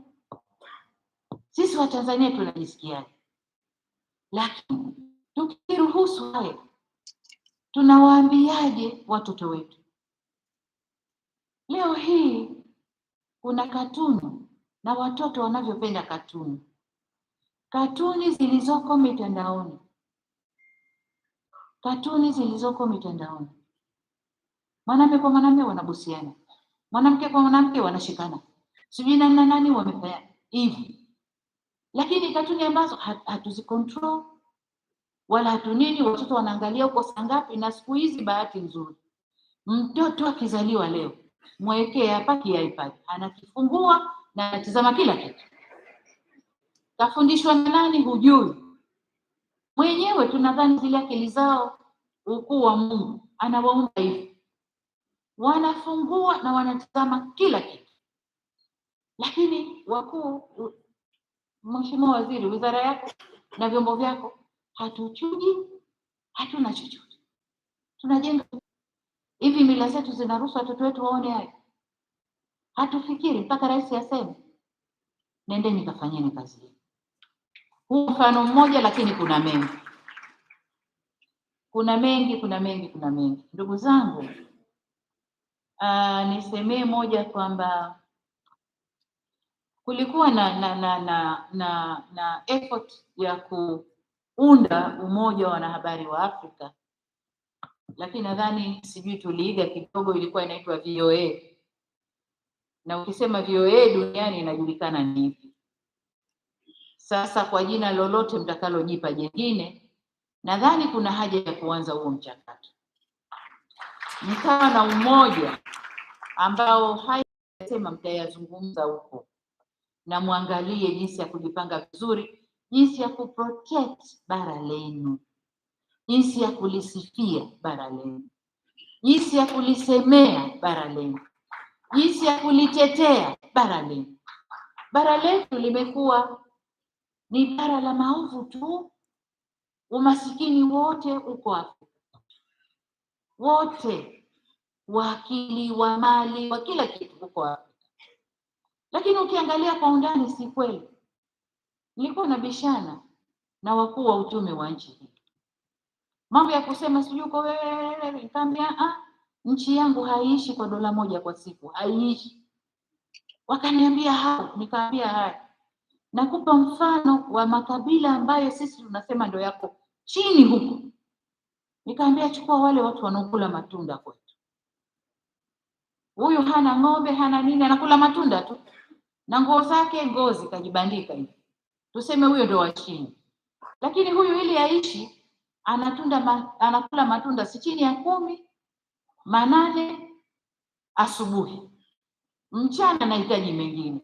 Sisi wa Tanzania tunajisikiaje? Lakini tukiruhusu haya, tunawaambiaje watoto wetu? Leo hii kuna katuni na watoto wanavyopenda katuni. Katuni zilizoko mitandaoni. Mwanamke kwa mwanamke wanabusiana, mwanamke kwa mwanamke wanashikana, sijui nani na nani wamefanya hivi. Lakini katuni ambazo hatuzicontrol wala hatunini, watoto wanaangalia huko saa ngapi. Na siku hizi bahati nzuri, mtoto akizaliwa leo mwekee hapa iPad, anakifungua na anatazama kila kitu. Kafundishwa na nani? Hujui. Mwenyewe tunadhani zile akili zao ukuu wa Mungu anawaumba hivi, wanafungua na wanatazama kila kitu. Lakini wakuu, Mheshimiwa Waziri, wizara yako na vyombo vyako, hatuchuji, hatuna chochote. Tunajenga hivi, mila zetu zinaruhusu watoto wetu waone hayo? Hatufikiri mpaka rais aseme nendeni kafanyeni kazi hii. Huu mfano mmoja, lakini kuna mengi. Ndugu zangu, nisemee moja kwamba kulikuwa na effort ya kuunda umoja wa wanahabari wa Afrika, lakini nadhani sijui tuliiga kidogo, ilikuwa inaitwa VOA. Na ukisema VOA duniani inajulikana ni hivi. Sasa kwa jina lolote mtakalojipa jingine, nadhani kuna haja ya kuanza huo mchakato, mkawa na umoja ambao hayasema mtayazungumza huko, na muangalie jinsi ya kujipanga vizuri, jinsi ya kuprotect bara lenu, jinsi ya kulisifia bara lenu, jinsi ya kulisemea bara lenu, jinsi ya kulitetea bara lenu. Bara letu limekuwa ni bara la maovu tu. Umasikini wote uko Afrika, wote, wa akili, wa mali, wa kila kitu uko Afrika. Lakini ukiangalia kwa undani, si kweli. Nilikuwa nabishana na wakuu wa uchumi wa nchi hii, mambo ya kusema sijui uko wewe, nikamwambia nchi yangu haiishi kwa $1 kwa siku, haiishi. Wakaniambia hao, nikaambia haya, nakupa mfano wa makabila ambayo sisi tunasema ndio yako chini huko. Nikaambia chukua wale watu wanaokula matunda kwetu. Huyu hana ng'ombe, hana nini, anakula matunda tu. Na nguo zake ngozi kajibandika hivi. Tuseme huyo ndio wa chini. Lakini huyu ili aishi anakula matunda si chini ya 10, 8 asubuhi. Mchana anahitaji mengine.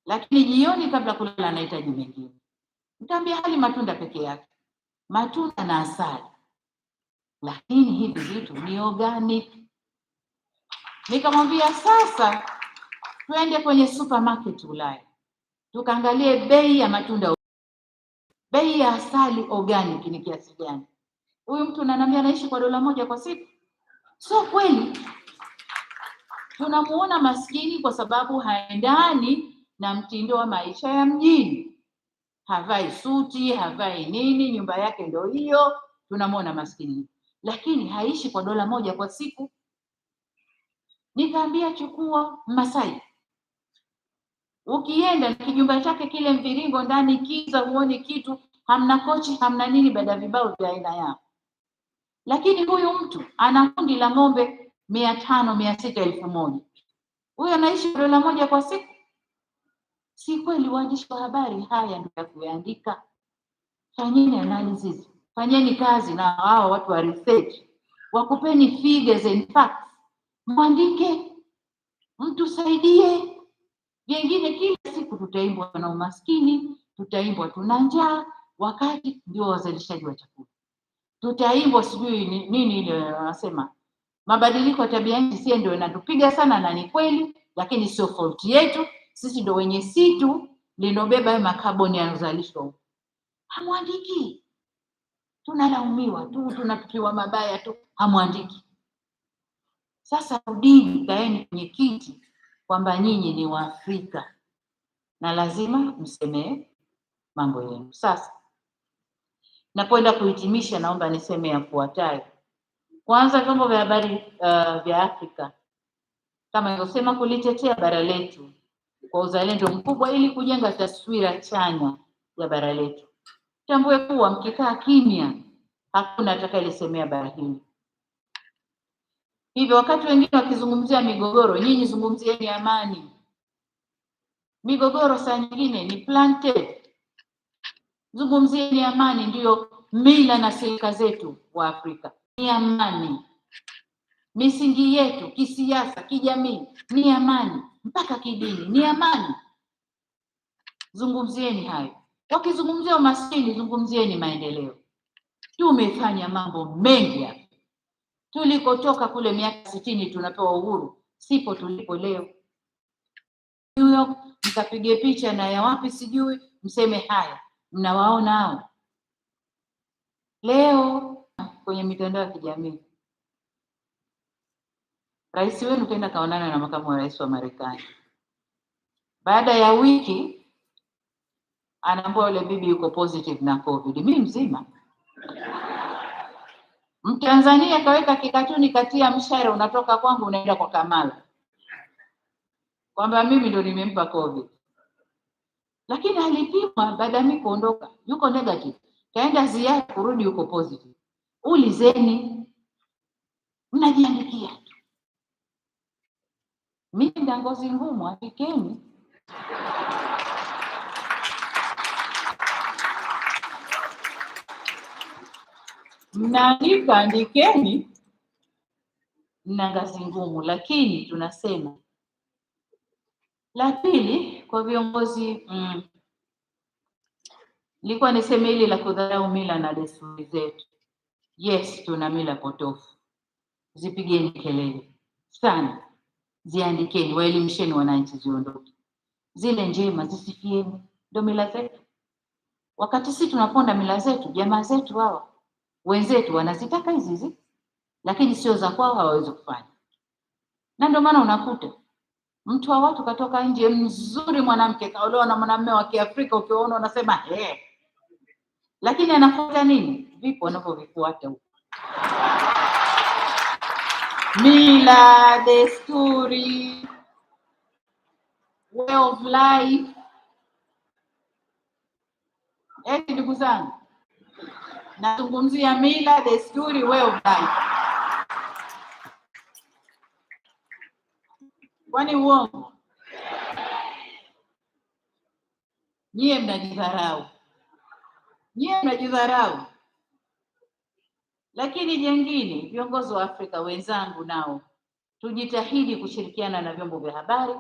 Lakini jioni kabla kulala anahitaji mengine. Nikamwambia hali matunda peke yake. Matunda na asali. Lakini hivi vitu ni organic. Nikamwambia sasa twende kwenye supermarket Ulaya. Tukaangalie bei ya matunda. Bei ya asali organic ni kiasi gani? Huyu mtu ananiambia anaishi kwa $1 kwa siku. Sio kweli. Tunamuona maskini kwa sababu haendani na mtindo wa maisha ya mjini. Havai suti, havai nini, nyumba yake ndio hiyo, tunamuona maskini. Lakini haishi kwa $1 kwa siku. Nikaambia chukua Masai. Ukienda na kijumba chake kile mviringo ndani kiza huoni kitu, hamna kochi, hamna nini, baada vibao vya aina yao. Lakini huyu mtu ana kundi la ng'ombe 500, 600, 1000. Huyo anaishi kwa $1 kwa siku. Si kweli? Waandishi wa habari, haya ndio ya kuandika. Fanyeni analysis, fanyeni kazi na hao watu wa research, wakupeni figures and facts, mwandike, mtusaidie. Vingine kila siku tutaimbwa na umaskini, tutaimbwa tuna njaa, wakati ndio wazalishaji wa chakula. Tutaimbwa sijui nini ile wanasema mabadiliko ya tabia nchi si ndio inatupiga sana, na ni kweli, lakini sio fault yetu. Sisi ndio wenye situ linobeba makaboni yanazalishwa. Hamwandiki. Tunalaumiwa tu, tunatupiwa mabaya tu, hamwandiki. Sasa rudini, kaeni kwenye kiti kwamba nyinyi ni Waafrika na lazima msemee mambo yenu. Sasa nakwenda kuhitimisha, naomba niseme yafuatayo. Kwanza, vyombo vya habari vya Afrika kama nilivyosema, kulitetea bara letu kwa uzalendo mkubwa ili kujenga taswira chanya ya bara letu. Tambue kuwa mkikaa kimya hakuna atakayelisemea bara hili. Hivyo wakati wengine wakizungumzia migogoro, nyinyi zungumzieni amani. Migogoro saa nyingine ni planted. Zungumzieni amani, ndiyo mila na silika zetu wa Afrika. Ni amani. Misingi yetu kisiasa, kijamii ni amani, mpaka kidini ni amani. Zungumzieni hayo. Wakizungumzia umaskini, zungumzieni maendeleo. Tumefanya mambo mengi hapa. Tulikotoka kule miaka 60 tunapewa uhuru, sipo tulipo leo. New York mkapige picha na ya wapi sijui, mseme haya, mnawaona hao. Leo kwenye mitandao ya kijamii, rais wenu kaenda kaonana na makamu wa rais wa Marekani. Baada ya wiki anaambiwa yule bibi yuko positive na COVID. Mimi mzima. Mtanzania kaweka kikatuni katia mshare, unatoka kwangu unaenda kwa Kamala, kwamba mimi ndo nimempa COVID. Lakini alipimwa baada ya mimi kuondoka, yuko negative. Kaenda ziara, kurudi yuko positive. Ulizeni, mnajiandikia. Mimi ndio ngozi ngumu, afikeni. Mnaandika, andikeni, mna ngazi ngumu. Lakini tunasema la pili kwa viongozi, nilikuwa niseme hili la kudharau mila na desturi zetu. Yes, tuna mila potofu, zipigeni kelele sana, ziandikeni, waelimisheni wananchi ziondoke. Zile njema zisifieni, ndio mila zetu. Wakati sisi tunaponda mila zetu, jamaa zetu hawa wenzetu wanazitaka hizi, lakini sio za kwao, hawawezi kufanya. Na ndio maana unakuta mtu wa watu katoka nje mzuri, mwanamke kaolewa na mwanamume wa Kiafrika, ukiona unasema lakini anafuata nini? Vipo wanavyovifuata huko, mila, desturi. way of life. Eti ndugu zangu, nazungumzia mila, desturi, way of life. Kwani uongo? Nyie mnajidharau. Nyie mnajidharau. Lakini jengine, viongozi wa Afrika wenzangu nao tujitahidi kushirikiana na vyombo vya habari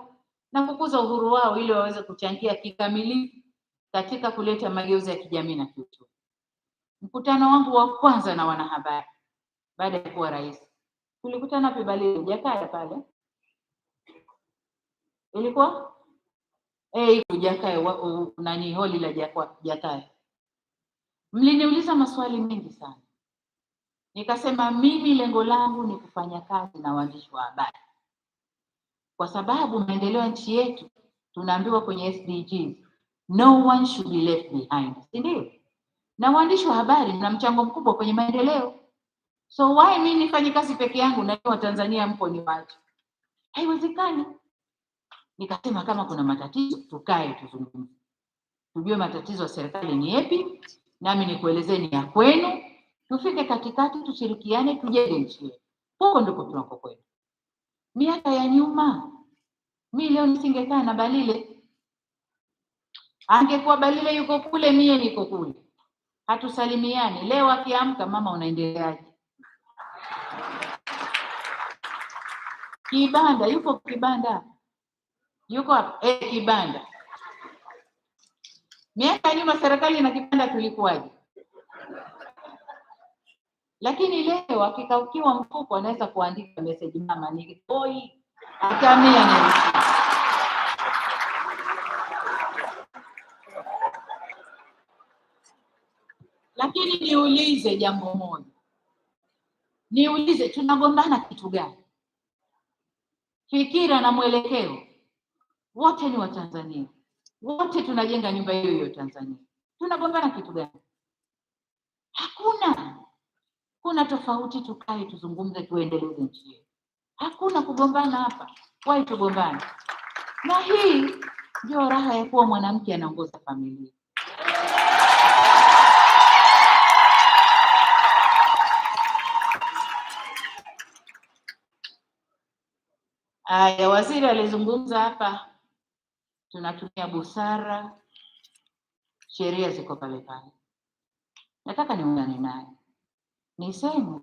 na kukuza uhuru wao ili waweze kuchangia kikamilifu katika kuleta mageuzi ya kijamii na kiuchumi. Mkutano wangu wa kwanza na wanahabari baada ya kuwa rais, tulikutana wapi? Balile, Jakaya pale. Ilikuwa iko Jakaya nani, holi la Jakaya. Mliniuliza maswali mengi sana. Nikasema mimi lengo langu ni kufanya kazi na waandishi wa habari, kwa sababu maendeleo ya nchi yetu tunaambiwa kwenye SDGs, no one should be left behind, si ndio? Na waandishi wa habari na mchango mkubwa kwenye maendeleo. So why mimi nifanye kazi peke yangu na wa Tanzania mpo ni watu? Haiwezekani. Nikasema kama kuna matatizo tukae tuzungumze, tujue matatizo ya serikali ni yapi, nami nikuelezeni ya kwenu, tufike katikati, tushirikiane, tujenge nchi yetu. Huko ndiko tunakokwenda. Miaka ya nyuma mimi leo nisingekaa na Balile, angekuwa Balile yuko kule, mie niko kule, hatusalimiani. Leo akiamka, mama unaendeleaje? Kibanda yuko Kibanda, yuko hapa Kibanda. Miaka ya nyuma serikali na Kibanda tulikuwaje? Lakini leo akikaukiwa mfuko anaweza kuandika message, mama nikoi akamia na. Lakini niulize jambo moja, niulize, tunagombana kitu gani? Fikira na mwelekeo, wote ni Watanzania, wote tunajenga nyumba hiyo hiyo Tanzania. Tunagombana kitu gani? Hakuna. Kuna tofauti, tukae tuzungumze, tuendeleze nchi yetu. Hakuna kugombana hapa. Why tugombane? Na hii ndio raha ya kuwa mwanamke anaongoza familia. Aya, waziri alizungumza hapa, tunatumia busara, sheria ziko pale pale. Nataka niungane naye niseme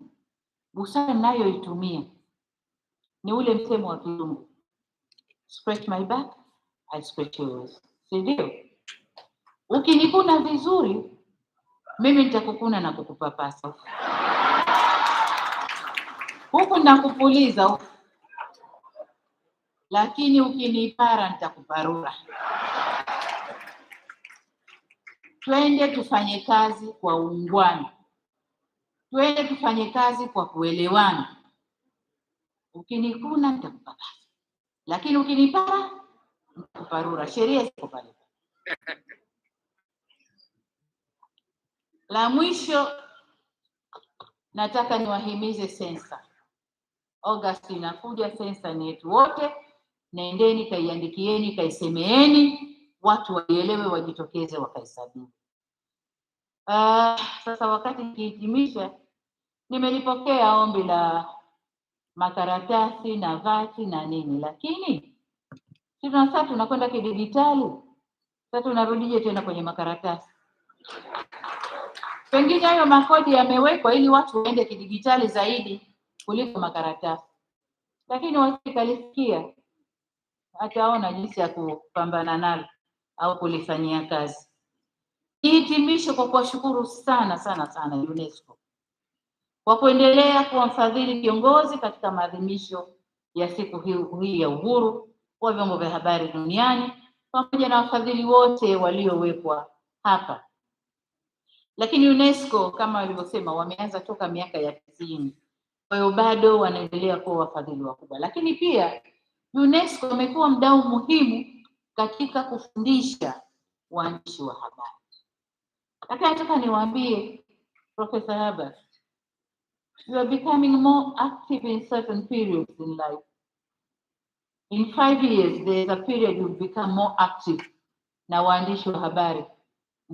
busara ninayoitumia ni ule msemo wa Kizungu, scratch my back, I scratch yours. Si ndio? Ukinikuna vizuri, mimi nitakukuna na kukupapasa huku nakupuliza, lakini ukinipara nitakuparura. Twende tufanye kazi kwa uungwana, twende tufanye kazi kwa kuelewana. Ukinikuna nitakupapasa, lakini ukinipara nitakuparura. Sheria ziko pale. La mwisho, nataka niwahimize sensa. August inakuja, sensa ni yetu wote. Nendeni kaiandikieni, kaisemeeni, watu waielewe, wajitokeze wakahesabiwa. Sasa wakati nikihitimisha, nimelipokea ombi la makaratasi na vati na nini, lakini sasa tunakwenda kidijitali. Sasa tunarudije tena kwenye makaratasi? Pengine hayo makodi yamewekwa ili watu waende kidijitali zaidi kuliko makaratasi, lakini wasikalisikia, ataona jinsi ya kupambana nalo au kulifanyia kazi. Nihitimishe kwa kuwashukuru sana sana sana UNESCO kwa kuendelea kuwa mfadhili kiongozi katika maadhimisho ya siku hii ya uhuru wa vyombo vya habari duniani, pamoja na wafadhili wote waliowekwa hapa. Lakini UNESCO kama walivyosema, wameanza toka miaka ya 90. Kwa hiyo bado wanaendelea kuwa wafadhili wakubwa. Lakini pia UNESCO imekuwa mdau muhimu katika kufundisha waandishi wa habari. Lakini nataka niwaambie, Professor Herbert, you are becoming more active in certain periods in life. In 5 years, there's a period you become more active na waandishi wa habari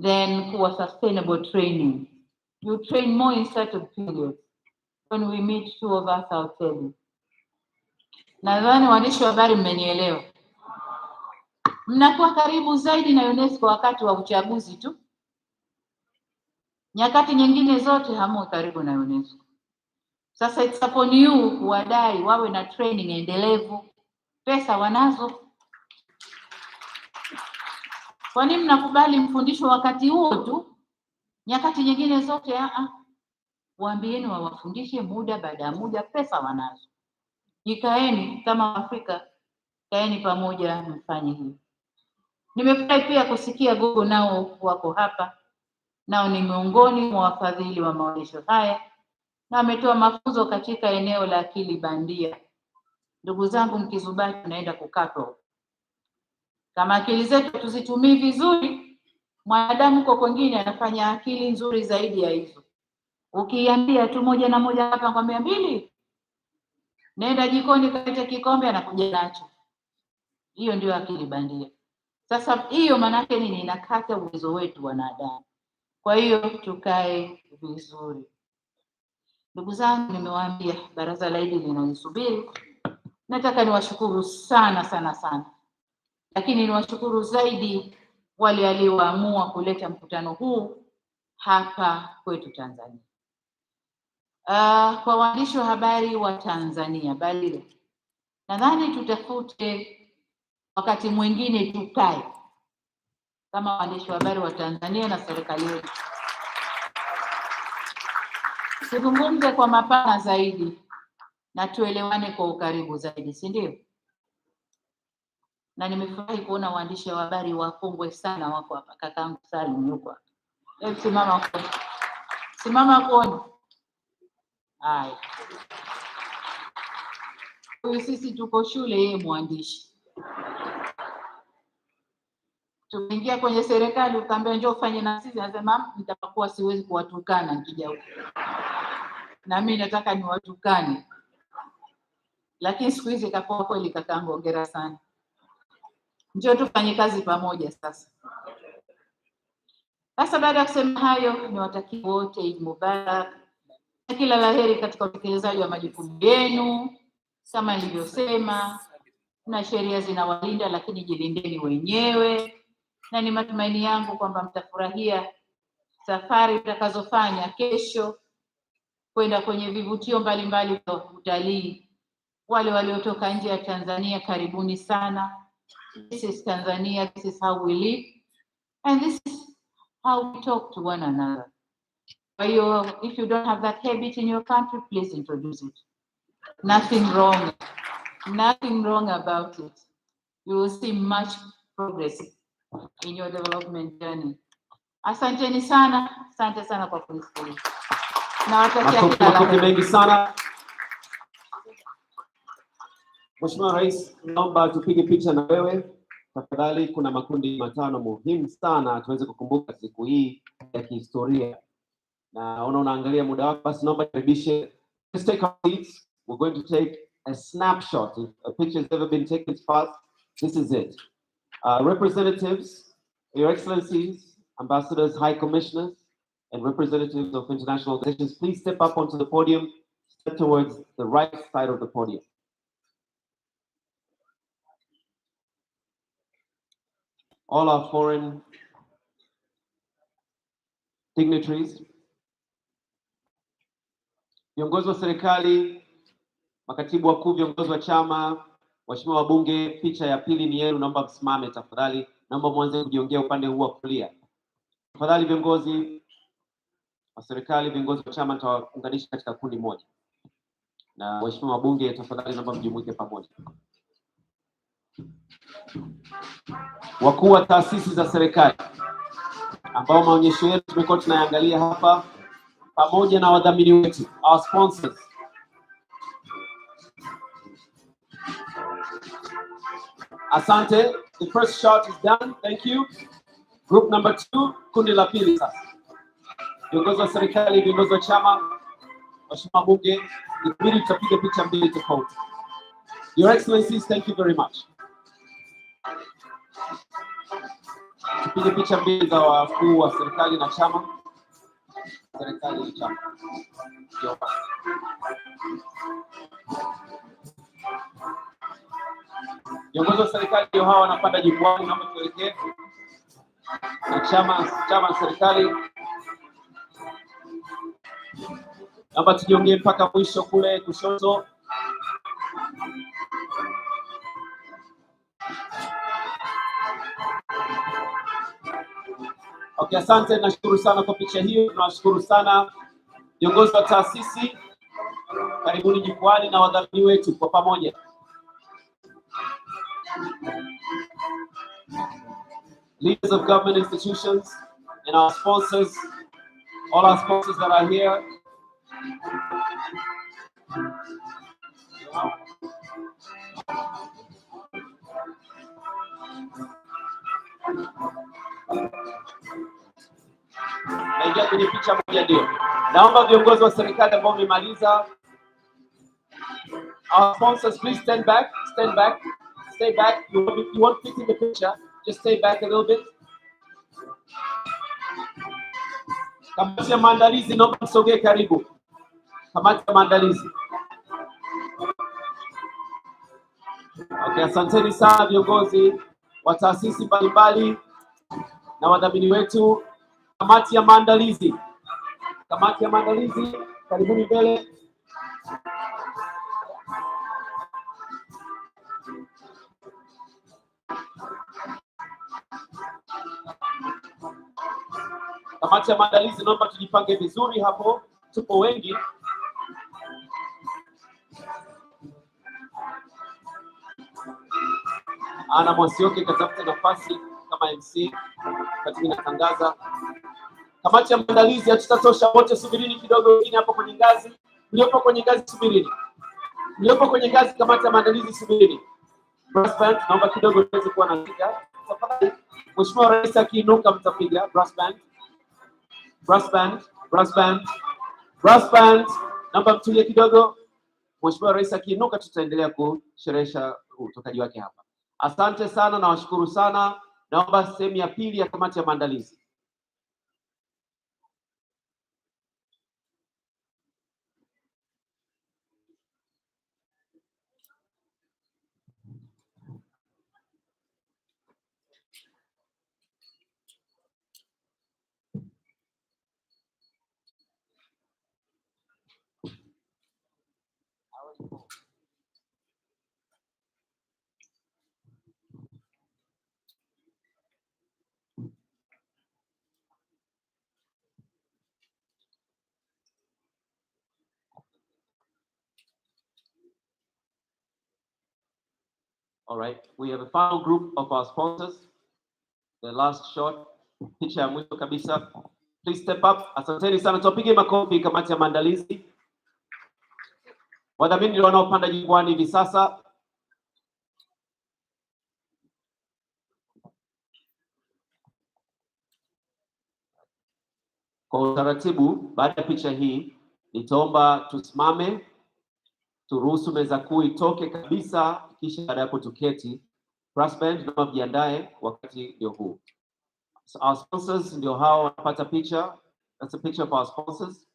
than kuwa sustainable training. You train more in certain periods. When we meet, 2 of us, I'll tell you. Nadhani waandishi wa habari mmenielewa. Mnakuwa karibu zaidi na UNESCO wakati wa uchaguzi tu. Nyakati nyingine zote hamu karibu na UNESCO. Sasa it's upon you kuwadai wawe na training endelevu. Pesa wanazo. Kwa nini mnakubali mfundisho wakati huo tu? Nyakati nyingine zote waambieni wawafundishe muda baada ya muda, pesa wanazo. Jikaeni kama Afrika, kaeni pamoja mfanye hivi. Nimefurahi pia kusikia Google nao wako hapa. Nao ni miongoni mwa wafadhili wa maonyesho haya na ametoa mafunzo katika eneo la akili bandia. Ndugu zangu, mkizubaa tunaenda kukatwa. Kama akili zetu tuzitumii vizuri, mwanadamu kwa kwingine anafanya akili nzuri zaidi ya hizo. Ukiambia tu moja na moja hapa kwambia 2. Nenda jikoni kaleta kikombe anakuja nacho. Hiyo ndio akili bandia. Sasa hiyo maana yake nini? Inakata uwezo wetu wanadamu. Kwa hiyo tukae vizuri. Ndugu zangu, nimewaambia baraza la Idi linanisubiri. Nataka niwashukuru sana sana sana. Lakini niwashukuru zaidi wale walioamua kuleta mkutano huu hapa kwetu Tanzania. Kwa waandishi wa habari wa Tanzania, bali nadhani tutafute wakati mwingine tukae kama waandishi wa habari wa Tanzania na serikali yetu. Tuzungumze kwa mapana zaidi na tuelewane kwa ukaribu zaidi, si ndio? Na nimefurahi kuona waandishi wa habari wakongwe sana wako hapa. Kakaangu Salim yuko hapa. Simama kwa. Simama kuone. Haya. Sisi tuko shule, yeye mwandishi. Tumeingia kwenye serikali ukaambia njoo ufanye na sisi, anasema nitakuwa siwezi kuwatukana nikija huko. Na mimi nataka niwatukane. Lakini siku hizi ikakuwa kweli kakaangu, hongera sana. Njoo tufanye kazi pamoja sasa. Sasa baada ya kusema hayo, niwatakie wote Eid Mubarak. Kila laheri katika utekelezaji wa majukumu yenu. Kama nilivyosema, na sheria zinawalinda, lakini jilindeni wenyewe. Na ni matumaini yangu kwamba mtafurahia safari mtakazofanya kesho kwenda kwenye vivutio mbalimbali vya utalii. Wale waliotoka nje ya Tanzania, karibuni sana. This is Tanzania, this is how we live, and this is how we talk to one another. If you don't have that habit in your country, please introduce it. Nothing wrong about it. You will see much progress in your development journey. Asanteni sana, asante sana kwa kunisikiliza. Nawatakia kila la heri. Mengi sana. Mheshimiwa Rais, naomba tupige picha na wewe. Tafadhali, kuna makundi 5 muhimu sana tuweze kukumbuka siku hii ya kihistoria. Na unaangalia muda wako, basi naomba karibishe. Let's take our seats. We're going to take a snapshot. If a picture has ever been taken fast, this is it. Representatives, Your Excellencies, Ambassadors, High Commissioners, and representatives of international organizations, please step up onto the podium, step towards the right side of the podium. All our foreign dignitaries, viongozi wa serikali, makatibu wakuu, viongozi wa chama, waheshimiwa wabunge, picha ya pili ni yenu, naomba msimame tafadhali. Naomba mwanze kujiongea upande huu wa kulia. Tafadhali viongozi wa serikali, viongozi wa chama, nitawaunganisha katika kundi moja. Na waheshimiwa wabunge, tafadhali naomba mjumuike pamoja. Wakuu wa taasisi za serikali ambao maonyesho yetu tumekuwa tunaangalia hapa, pamoja na wadhamini wetu, our sponsors. Asante. The first shot is done. Thank you. Group number 2, kundi la pili sasa. Viongozi wa serikali, viongozi wa chama, waheshimiwa bunge, ikibidi tutapiga picha mbili tofauti. Your Excellencies, thank you very much. Tupige picha mbili za wakuu wa serikali na chama. Serikali na chama. Viongozi wa serikali ndio hawa wanapanda jukwani, naomba tuelekee. Na chama na serikali. Naomba tujiongee mpaka mwisho kule kushoto. Okay, asante, nashukuru sana kwa picha hiyo. Tunawashukuru sana viongozi wa taasisi. Karibuni jukwani na wadhamini wetu kwa pamoja. Leaders of government institutions and our sponsors, all our sponsors that are here. Naingia kwenye picha moja ndio. Naomba viongozi wa serikali ambao wamemaliza. Our sponsors, please stand back, stay back. You won't fit in the picture, just stay back a little bit. Kamati ya maandalizi, naomba msogee karibu. Kamati ya maandalizi. Okay, asanteni sana viongozi wa taasisi mbalimbali na wadhamini wetu. Kamati ya maandalizi. Kamati ya maandalizi, karibuni mbele. Kamati ya maandalizi, naomba tujipange vizuri hapo. Tupo wengi. Ana Mwasioke katafuta nafasi kama MC katika natangaza. Kamati ya maandalizi, hatutatosha wote, subirini kidogo, wengine hapo kwenye ngazi. Mliopo kwenye ngazi subirini. Mliopo kwenye ngazi, kamati ya maandalizi subirini. Brass band, naomba kidogo tuweze kuwa na picha. Tafadhali, Mheshimiwa Rais akiinuka mtapiga brass band. Brass band, brass band. Brass band, naomba mtulie kidogo. Mheshimiwa Rais akiinuka tutaendelea kusherehesha utokaji wake hapa. Asante sana na washukuru sana. Naomba sehemu ya pili ya kamati ya maandalizi. All right, we have a final group of our sponsors. The last shot, picha ya mwisho kabisa. Please step up. Asanteni sana, tupige makofi kamati ya maandalizi. Wadhamini ndio wanaopanda jukwani hivi sasa. Kwa utaratibu, baada ya picha hii, nitaomba tusimame, turuhusu meza kuu itoke kabisa, kisha baada ya hapo tuketi. Brass band, naomba mjiandae wakati ndio huu. So our sponsors ndio hao wanapata picha. That's a picture of our sponsors.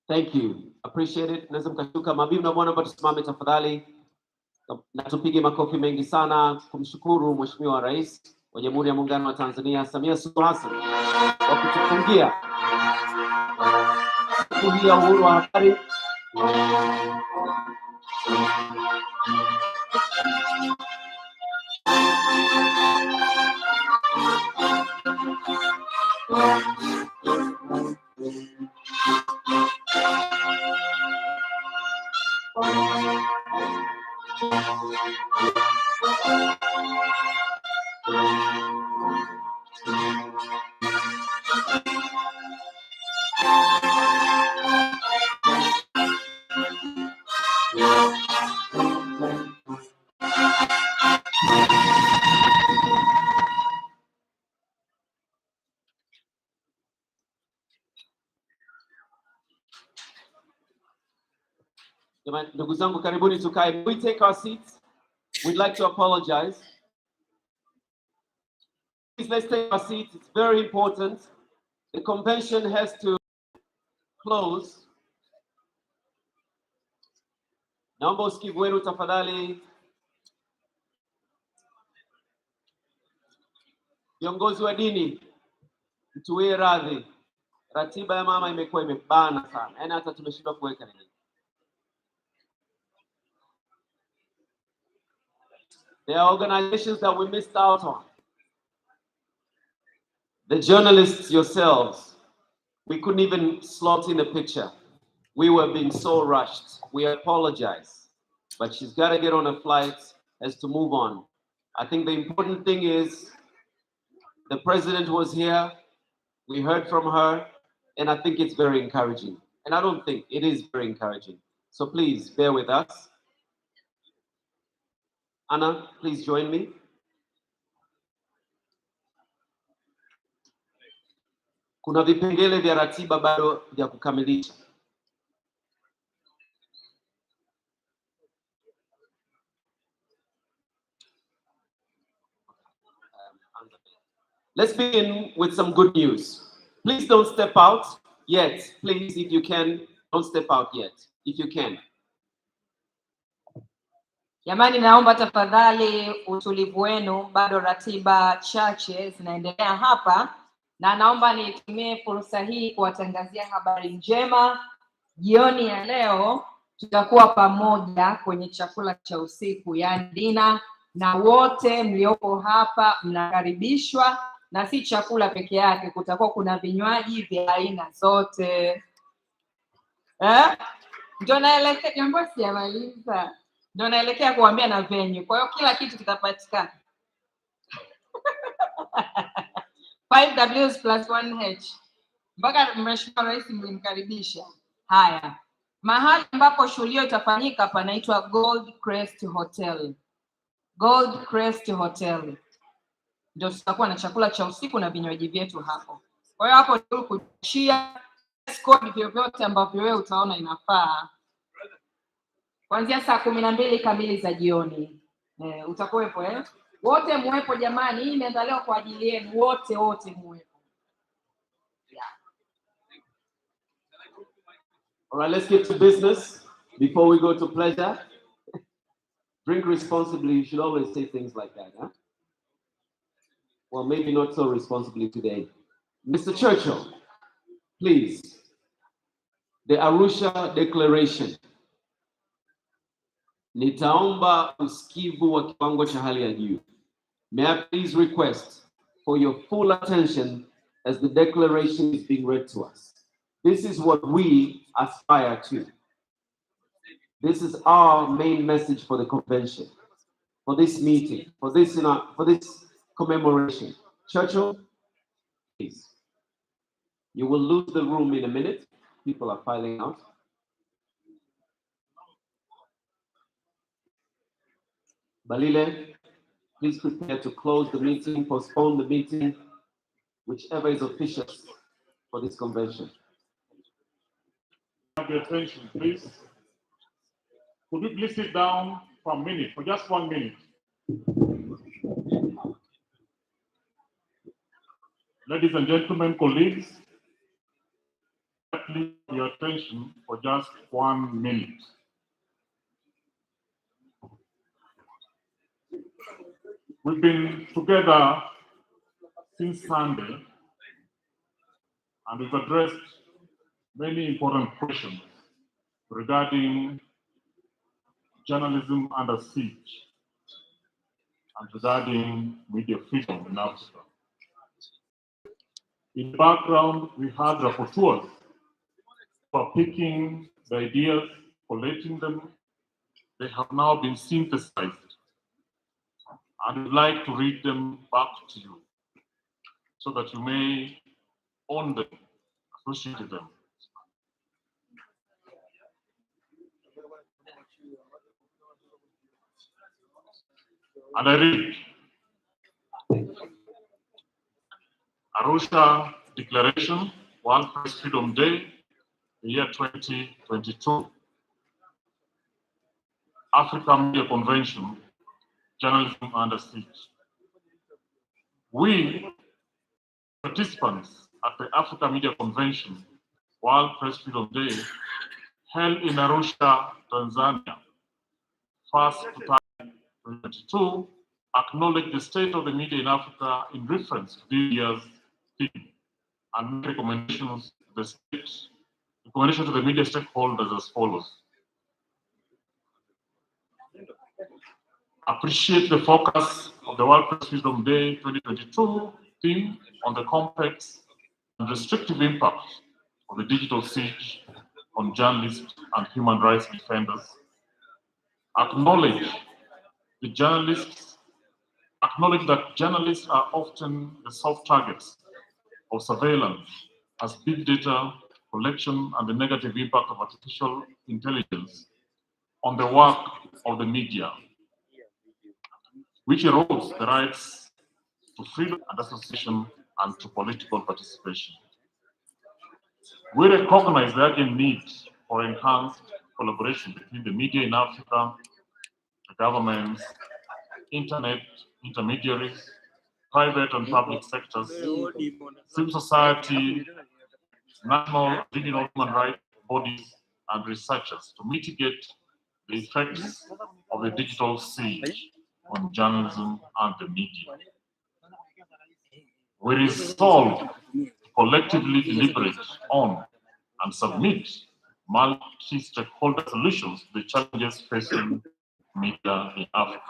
Thank you. Appreciate it. Naweza mkashuka mabibi na bwana, tusimame tafadhali. Na tupige makofi mengi sana kumshukuru Mheshimiwa Rais wa Jamhuri ya Muungano wa Tanzania Samia Suluhu Hassan kwa kutufungia siku ya uhuru wa habari. Jamani, ndugu zangu, karibuni tukae. We take our seats. We'd like to apologize. Please, let's take our seats. It's very important. The convention has to close. Naomba usikivu wenu tafadhali. Viongozi wa dini, mtuwie radhi. Ratiba ya mama imekuwa imebana sana. Yaani hata tumeshindwa kuweka nini. There are organizations that we missed out on. The journalists yourselves, we couldn't even slot in a picture. We were being so rushed. We apologize. But she's got to get on a flight, has to move on. I think the important thing is the president was here. We heard from her, and I think it's very encouraging. And I don't think it is very encouraging. So please bear with us. Anna, please join me. Kuna vipengele vya ratiba bado vya kukamilisha. Let's begin with some good news. Please don't step out yet. Please, if you can, don't step out yet, if you can. Jamani, naomba tafadhali utulivu wenu, bado ratiba chache zinaendelea hapa, na naomba nitumie fursa hii kuwatangazia habari njema. Jioni ya leo tutakuwa pamoja kwenye chakula cha usiku, yani dina, na wote mliopo hapa mnakaribishwa, na si chakula peke yake, kutakuwa kuna vinywaji vya aina zote. Ndio naelekea, jambo sijamaliza. Ndio naelekea kuambia na venue. Kwa hiyo kila kitu kitapatikana. 5Ws plus 1H. Mpaka Mheshimiwa Rais mlimkaribisha. Haya. Mahali ambapo shughuli hiyo itafanyika panaitwa Gold Crest Hotel. Gold Crest Hotel. Ndio tutakuwa na chakula cha usiku na vinywaji vyetu hapo. Kwa hiyo hapo ndio kuchia code vyovyote ambavyo wewe utaona inafaa. Kuanzia saa 12 kamili za jioni. Utakuwepo wote muwepo jamani, hii imeandaliwa kwa ajili yenu wote muwepo. Yeah. All right, let's get to business before we go to pleasure. Drink responsibly. You should always say things like that, huh? Well, maybe not so responsibly today. Mr. Churchill, please. The Arusha Declaration. Nitaomba usikivu wa kiwango cha hali ya juu. May I please request for your full attention as the declaration is being read to us. This is what we aspire to. This is our main message for the convention, for this meeting, for this commemoration. Churchill, please. You will lose the room in a minute. People are filing out. Balile, please prepare to close the meeting, postpone the meeting, whichever is officious for this convention. Have your attention, please. Could you please sit down for a minute, for just 1 minute? Ladies and gentlemen, colleagues, please have your attention for just 1 minute. We've been together since Sunday, and we've addressed many important questions regarding journalism under siege and regarding media freedom in Africa. In the background, we had rapporteurs who are picking the ideas, collating them. They have now been synthesized. And I'd like to read them back to you so that you may own them, associate them. And I read, Arusha Declaration, World Press Freedom Day, the year 2022. Africa Media Convention, Journalism Under Siege. We, participants at the Africa Media Convention, World Press Freedom Day, held in Arusha, Tanzania, 1st to 3rd, 2022, acknowledge the state of the media in Africa in reference to this year's theme and make recommendations to the media stakeholders as follows. Appreciate the focus of the World Press Freedom Day 2022 theme on the complex and restrictive impact of the digital siege on journalists and human rights defenders. Acknowledge that journalists are often the soft targets of surveillance as big data collection and the negative impact of artificial intelligence on the work of the media, which erodes the rights to freedom and association and to political participation. We recognize the urgent need for enhanced collaboration between the media in Africa, the governments, internet intermediaries, private and public sectors, civil society, national and regional human rights bodies, and researchers to mitigate the effects of the digital siege on journalism and the media. We resolve to collectively deliberate on and submit multi-stakeholder solutions to the challenges facing media in Africa.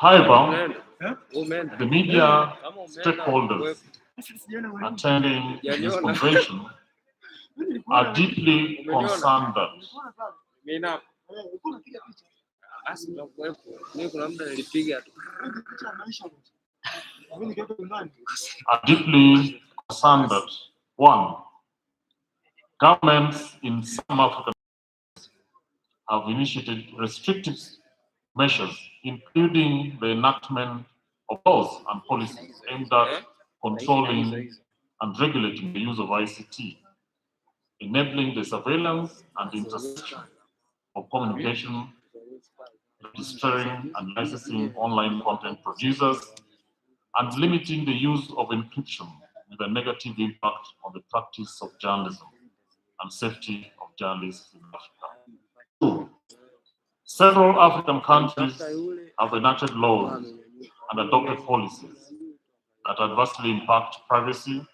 However, the media stakeholders attending this convention are deeply concerned that one, governments in some African countries have initiated restrictive measures, including the enactment of laws and policies aimed at controlling and regulating the use of ICT, enabling the surveillance and interception of communication, registering and licensing online content producers, and limiting the use of encryption with a negative impact on the practice of journalism and safety of journalists in Africa. Two, several African countries have enacted laws and adopted policies that adversely impact privacy,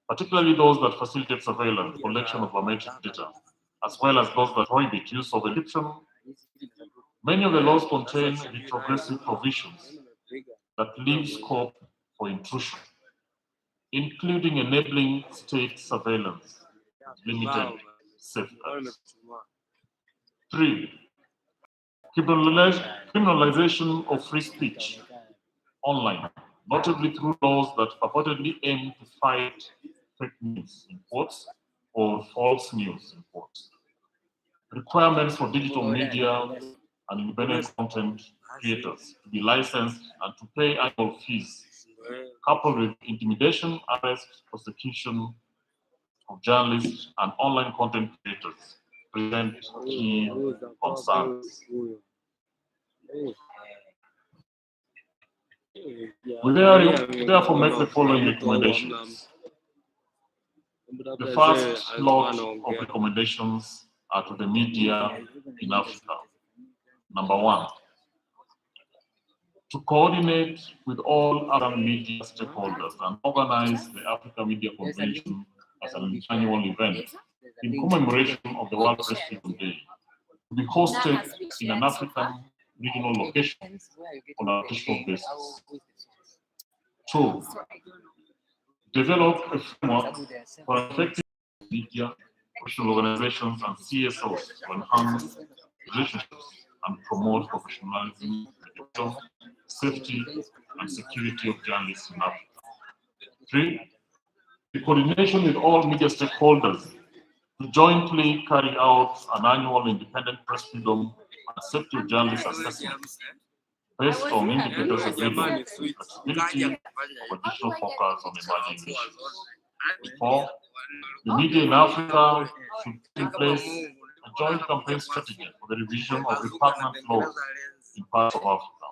particularly those that facilitate surveillance, collection of biometric data, as well as those that prohibit use of encryption. Many of the laws contain retrogressive provisions that leave scope for intrusion, including enabling state surveillance with limited safeguards. Three, criminalization of free speech online, notably through laws that purportedly aim to fight fake news in quotes or false news in quotes. Requirements for digital media and independent content creators to be licensed and to pay annual fees, coupled with intimidation, arrest, prosecution of journalists and online content creators, present key concerns. We therefore make the following recommendations. The first lot of recommendations are to the media in Africa. Number one, to coordinate with all other media stakeholders and organize the Africa Media Convention as an annual event in commemoration of the World Press Freedom Day, to be hosted in an African regional location on an official basis. Two, develop a framework for effective media, professional organizations, and CSOs to enhance relationships and promote professionalism, safety, and security of journalists in Africa. Three, the coordination with all media stakeholders to jointly carry out an annual independent press freedom and safety of journalists assessment based on indicators agreed on flexibility of additional focus on emerging issues. Four, The media in Africa should put in place a joint campaign strategy for the revision of repugnant laws in parts of Africa,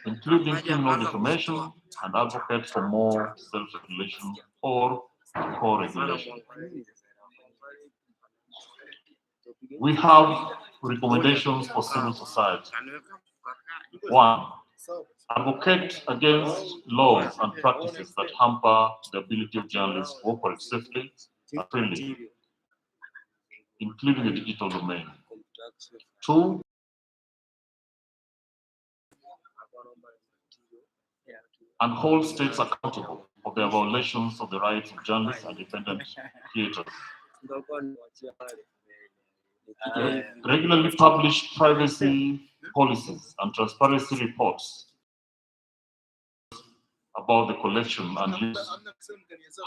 including criminal defamation, and advocate for more self-regulation or co-regulation. We have recommendations for civil society. 1. Advocate against laws and practices that hamper the ability of journalists to operate safely and freely, including the digital domain. 2. And hold states accountable for their violations of the rights of journalists and independent creators. Regularly publish privacy policies and transparency reports about the collection and use,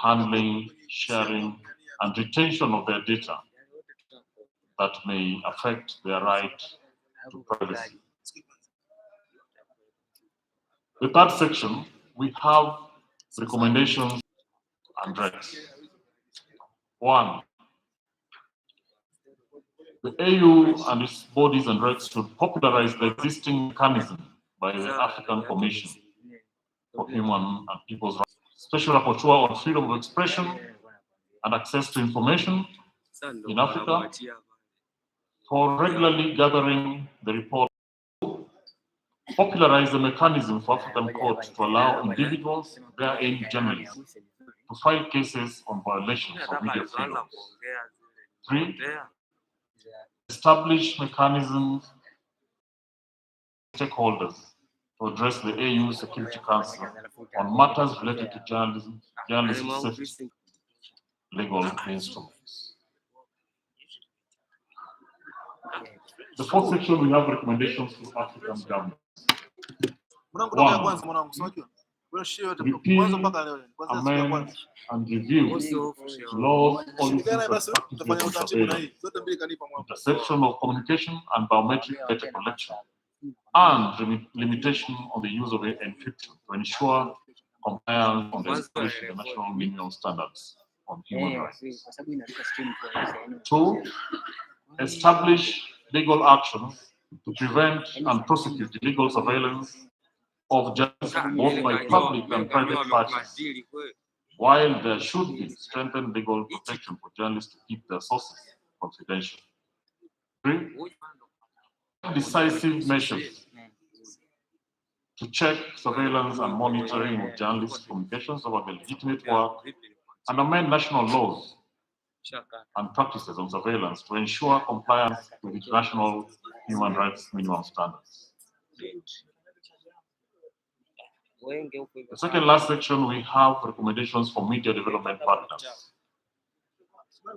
handling, sharing, and retention of their data that may affect their right to privacy. The third section, we have recommendations and regs. 1. The AU and its bodies and regs should popularize the existing mechanism by the African Commission for Human and People's Rights, Special Rapporteur on Freedom of Expression and Access to Information in Africa, for regularly gathering the report. Popularize the mechanism for African courts to allow individuals, therein journalists, to file cases on violations of media freedoms. 3. Establish mechanisms for stakeholders to address the AU Security Council on matters related to journalism safety, legal instruments. The fourth section, we have recommendations for African governments. 1. Repeal, amend, and review laws, policies, and practices of surveillance, interception of communication and biometric data collection, and limitation on the use of encryption to ensure compliance on the established international minimum standards on human rights. 2. Establish legal actions to prevent and prosecute illegal surveillance of journalists both by public and private parties, while there should be strengthened legal protection for journalists to keep their sources confidential. 3. Decisive measures to check surveillance and monitoring of journalists' communications about their legitimate work, and amend national laws and practices on surveillance to ensure compliance with international human rights minimum standards. The second last section, we have recommendations for media development partners.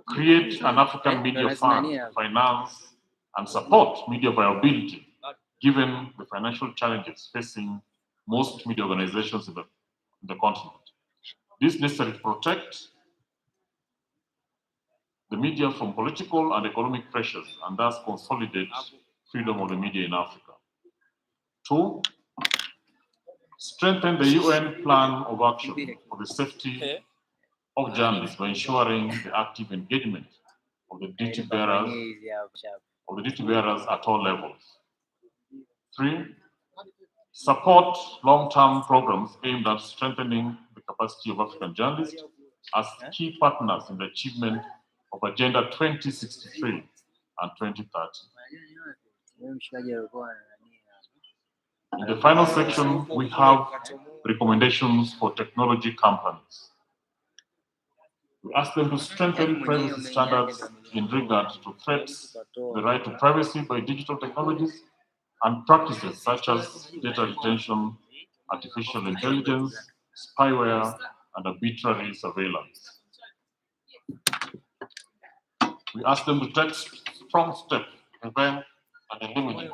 Create an African media fund to finance and support media viability, given the financial challenges facing most media organizations in the continent. This is necessary to protect the media from political and economic pressures and thus consolidate freedom of the media in Africa. 2. Strengthen the UN plan of action for the safety of journalists by ensuring the active engagement of the duty bearers at all levels. 3. Support long-term programs aimed at strengthening the capacity of African journalists as key partners in the achievement of Agenda 2063 and 2030. In the final section, we have recommendations for technology companies. We ask them to strengthen privacy standards in regard to threats, the right to privacy by digital technologies, and practices such as data retention, artificial intelligence, spyware, and arbitrary surveillance. We ask them to take strong steps to prevent and eliminate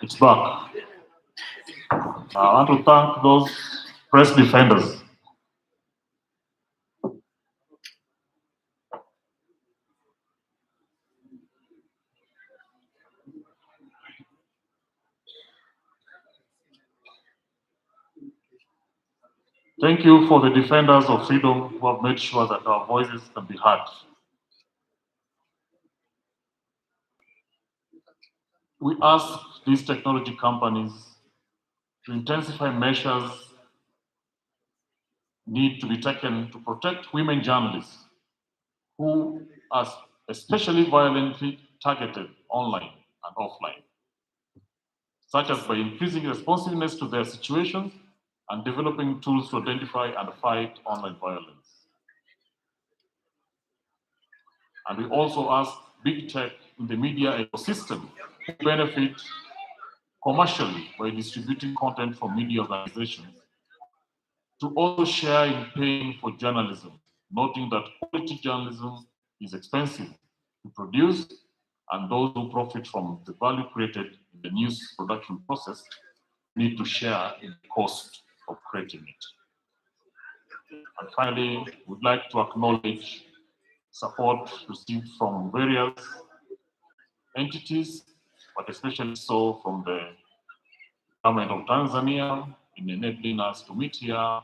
It's back. I want to thank those press defenders. Thank you for the defenders of freedom who have made sure that our voices can be heard. We ask these technology companies to intensify measures need to be taken to protect women journalists who are especially violently targeted online and offline, such as by increasing responsiveness to their situations and developing tools to identify and fight online violence. And we also ask big tech in the media ecosystem to benefit commercially by distributing content from media organizations to also share in paying for journalism, noting that quality journalism is expensive to produce, and those who profit from the value created in the news production process need to share in the cost of creating it. And finally, we'd like to acknowledge support received from various entities, but especially so from the government of Tanzania in enabling us to meet here,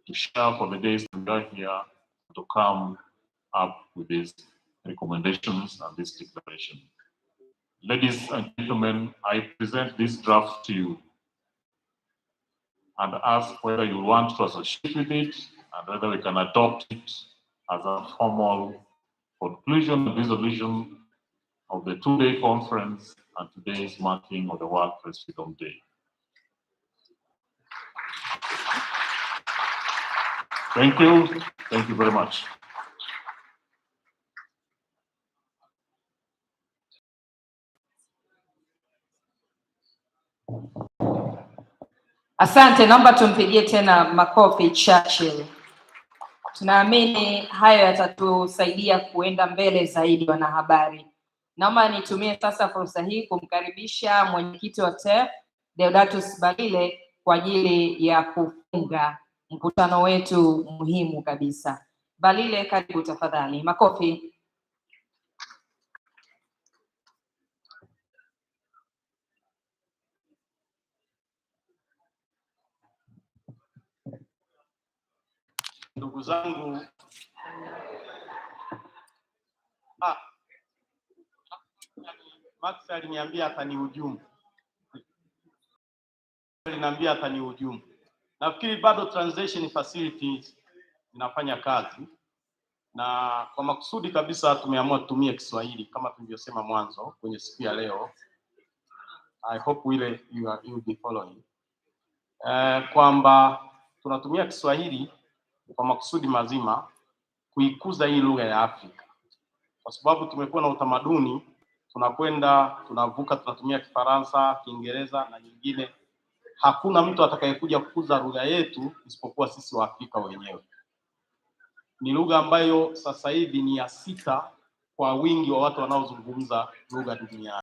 to share for the days we are here, to come up with these recommendations and this declaration. Ladies and gentlemen, I present this draft to you and ask whether you want to associate with it and whether we can adopt it as a formal conclusion and resolution of the two-day conference and today's marking of the World Press Freedom Day. Thank you. Thank you very much. Asante, naomba tumpigie tena makofi Churchill. Tunaamini hayo yatatusaidia kuenda mbele zaidi wanahabari. Naomba nitumie sasa fursa hii kumkaribisha mwenyekiti wa TEF Deodatus Balile kwa ajili ya kufunga mkutano wetu muhimu kabisa. Balile, karibu tafadhali. Makofi. Ndugu zangu, Max aliniambia atanihujumu. Nafikiri bado translation facilities zinafanya kazi, na kwa makusudi kabisa tumeamua tutumie Kiswahili kama tulivyosema mwanzo kwenye siku ya leo. I hope you will be following. Kwamba tunatumia Kiswahili kwa makusudi mazima kuikuza hii lugha ya Afrika, kwa sababu tumekuwa na utamaduni tunakwenda tunavuka tunatumia Kifaransa, Kiingereza na nyingine. Hakuna mtu atakayekuja kukuza lugha yetu isipokuwa sisi wa Afrika wenyewe. Ni lugha ambayo sasa hivi ni ya 6 kwa wingi wa watu wanaozungumza lugha duniani.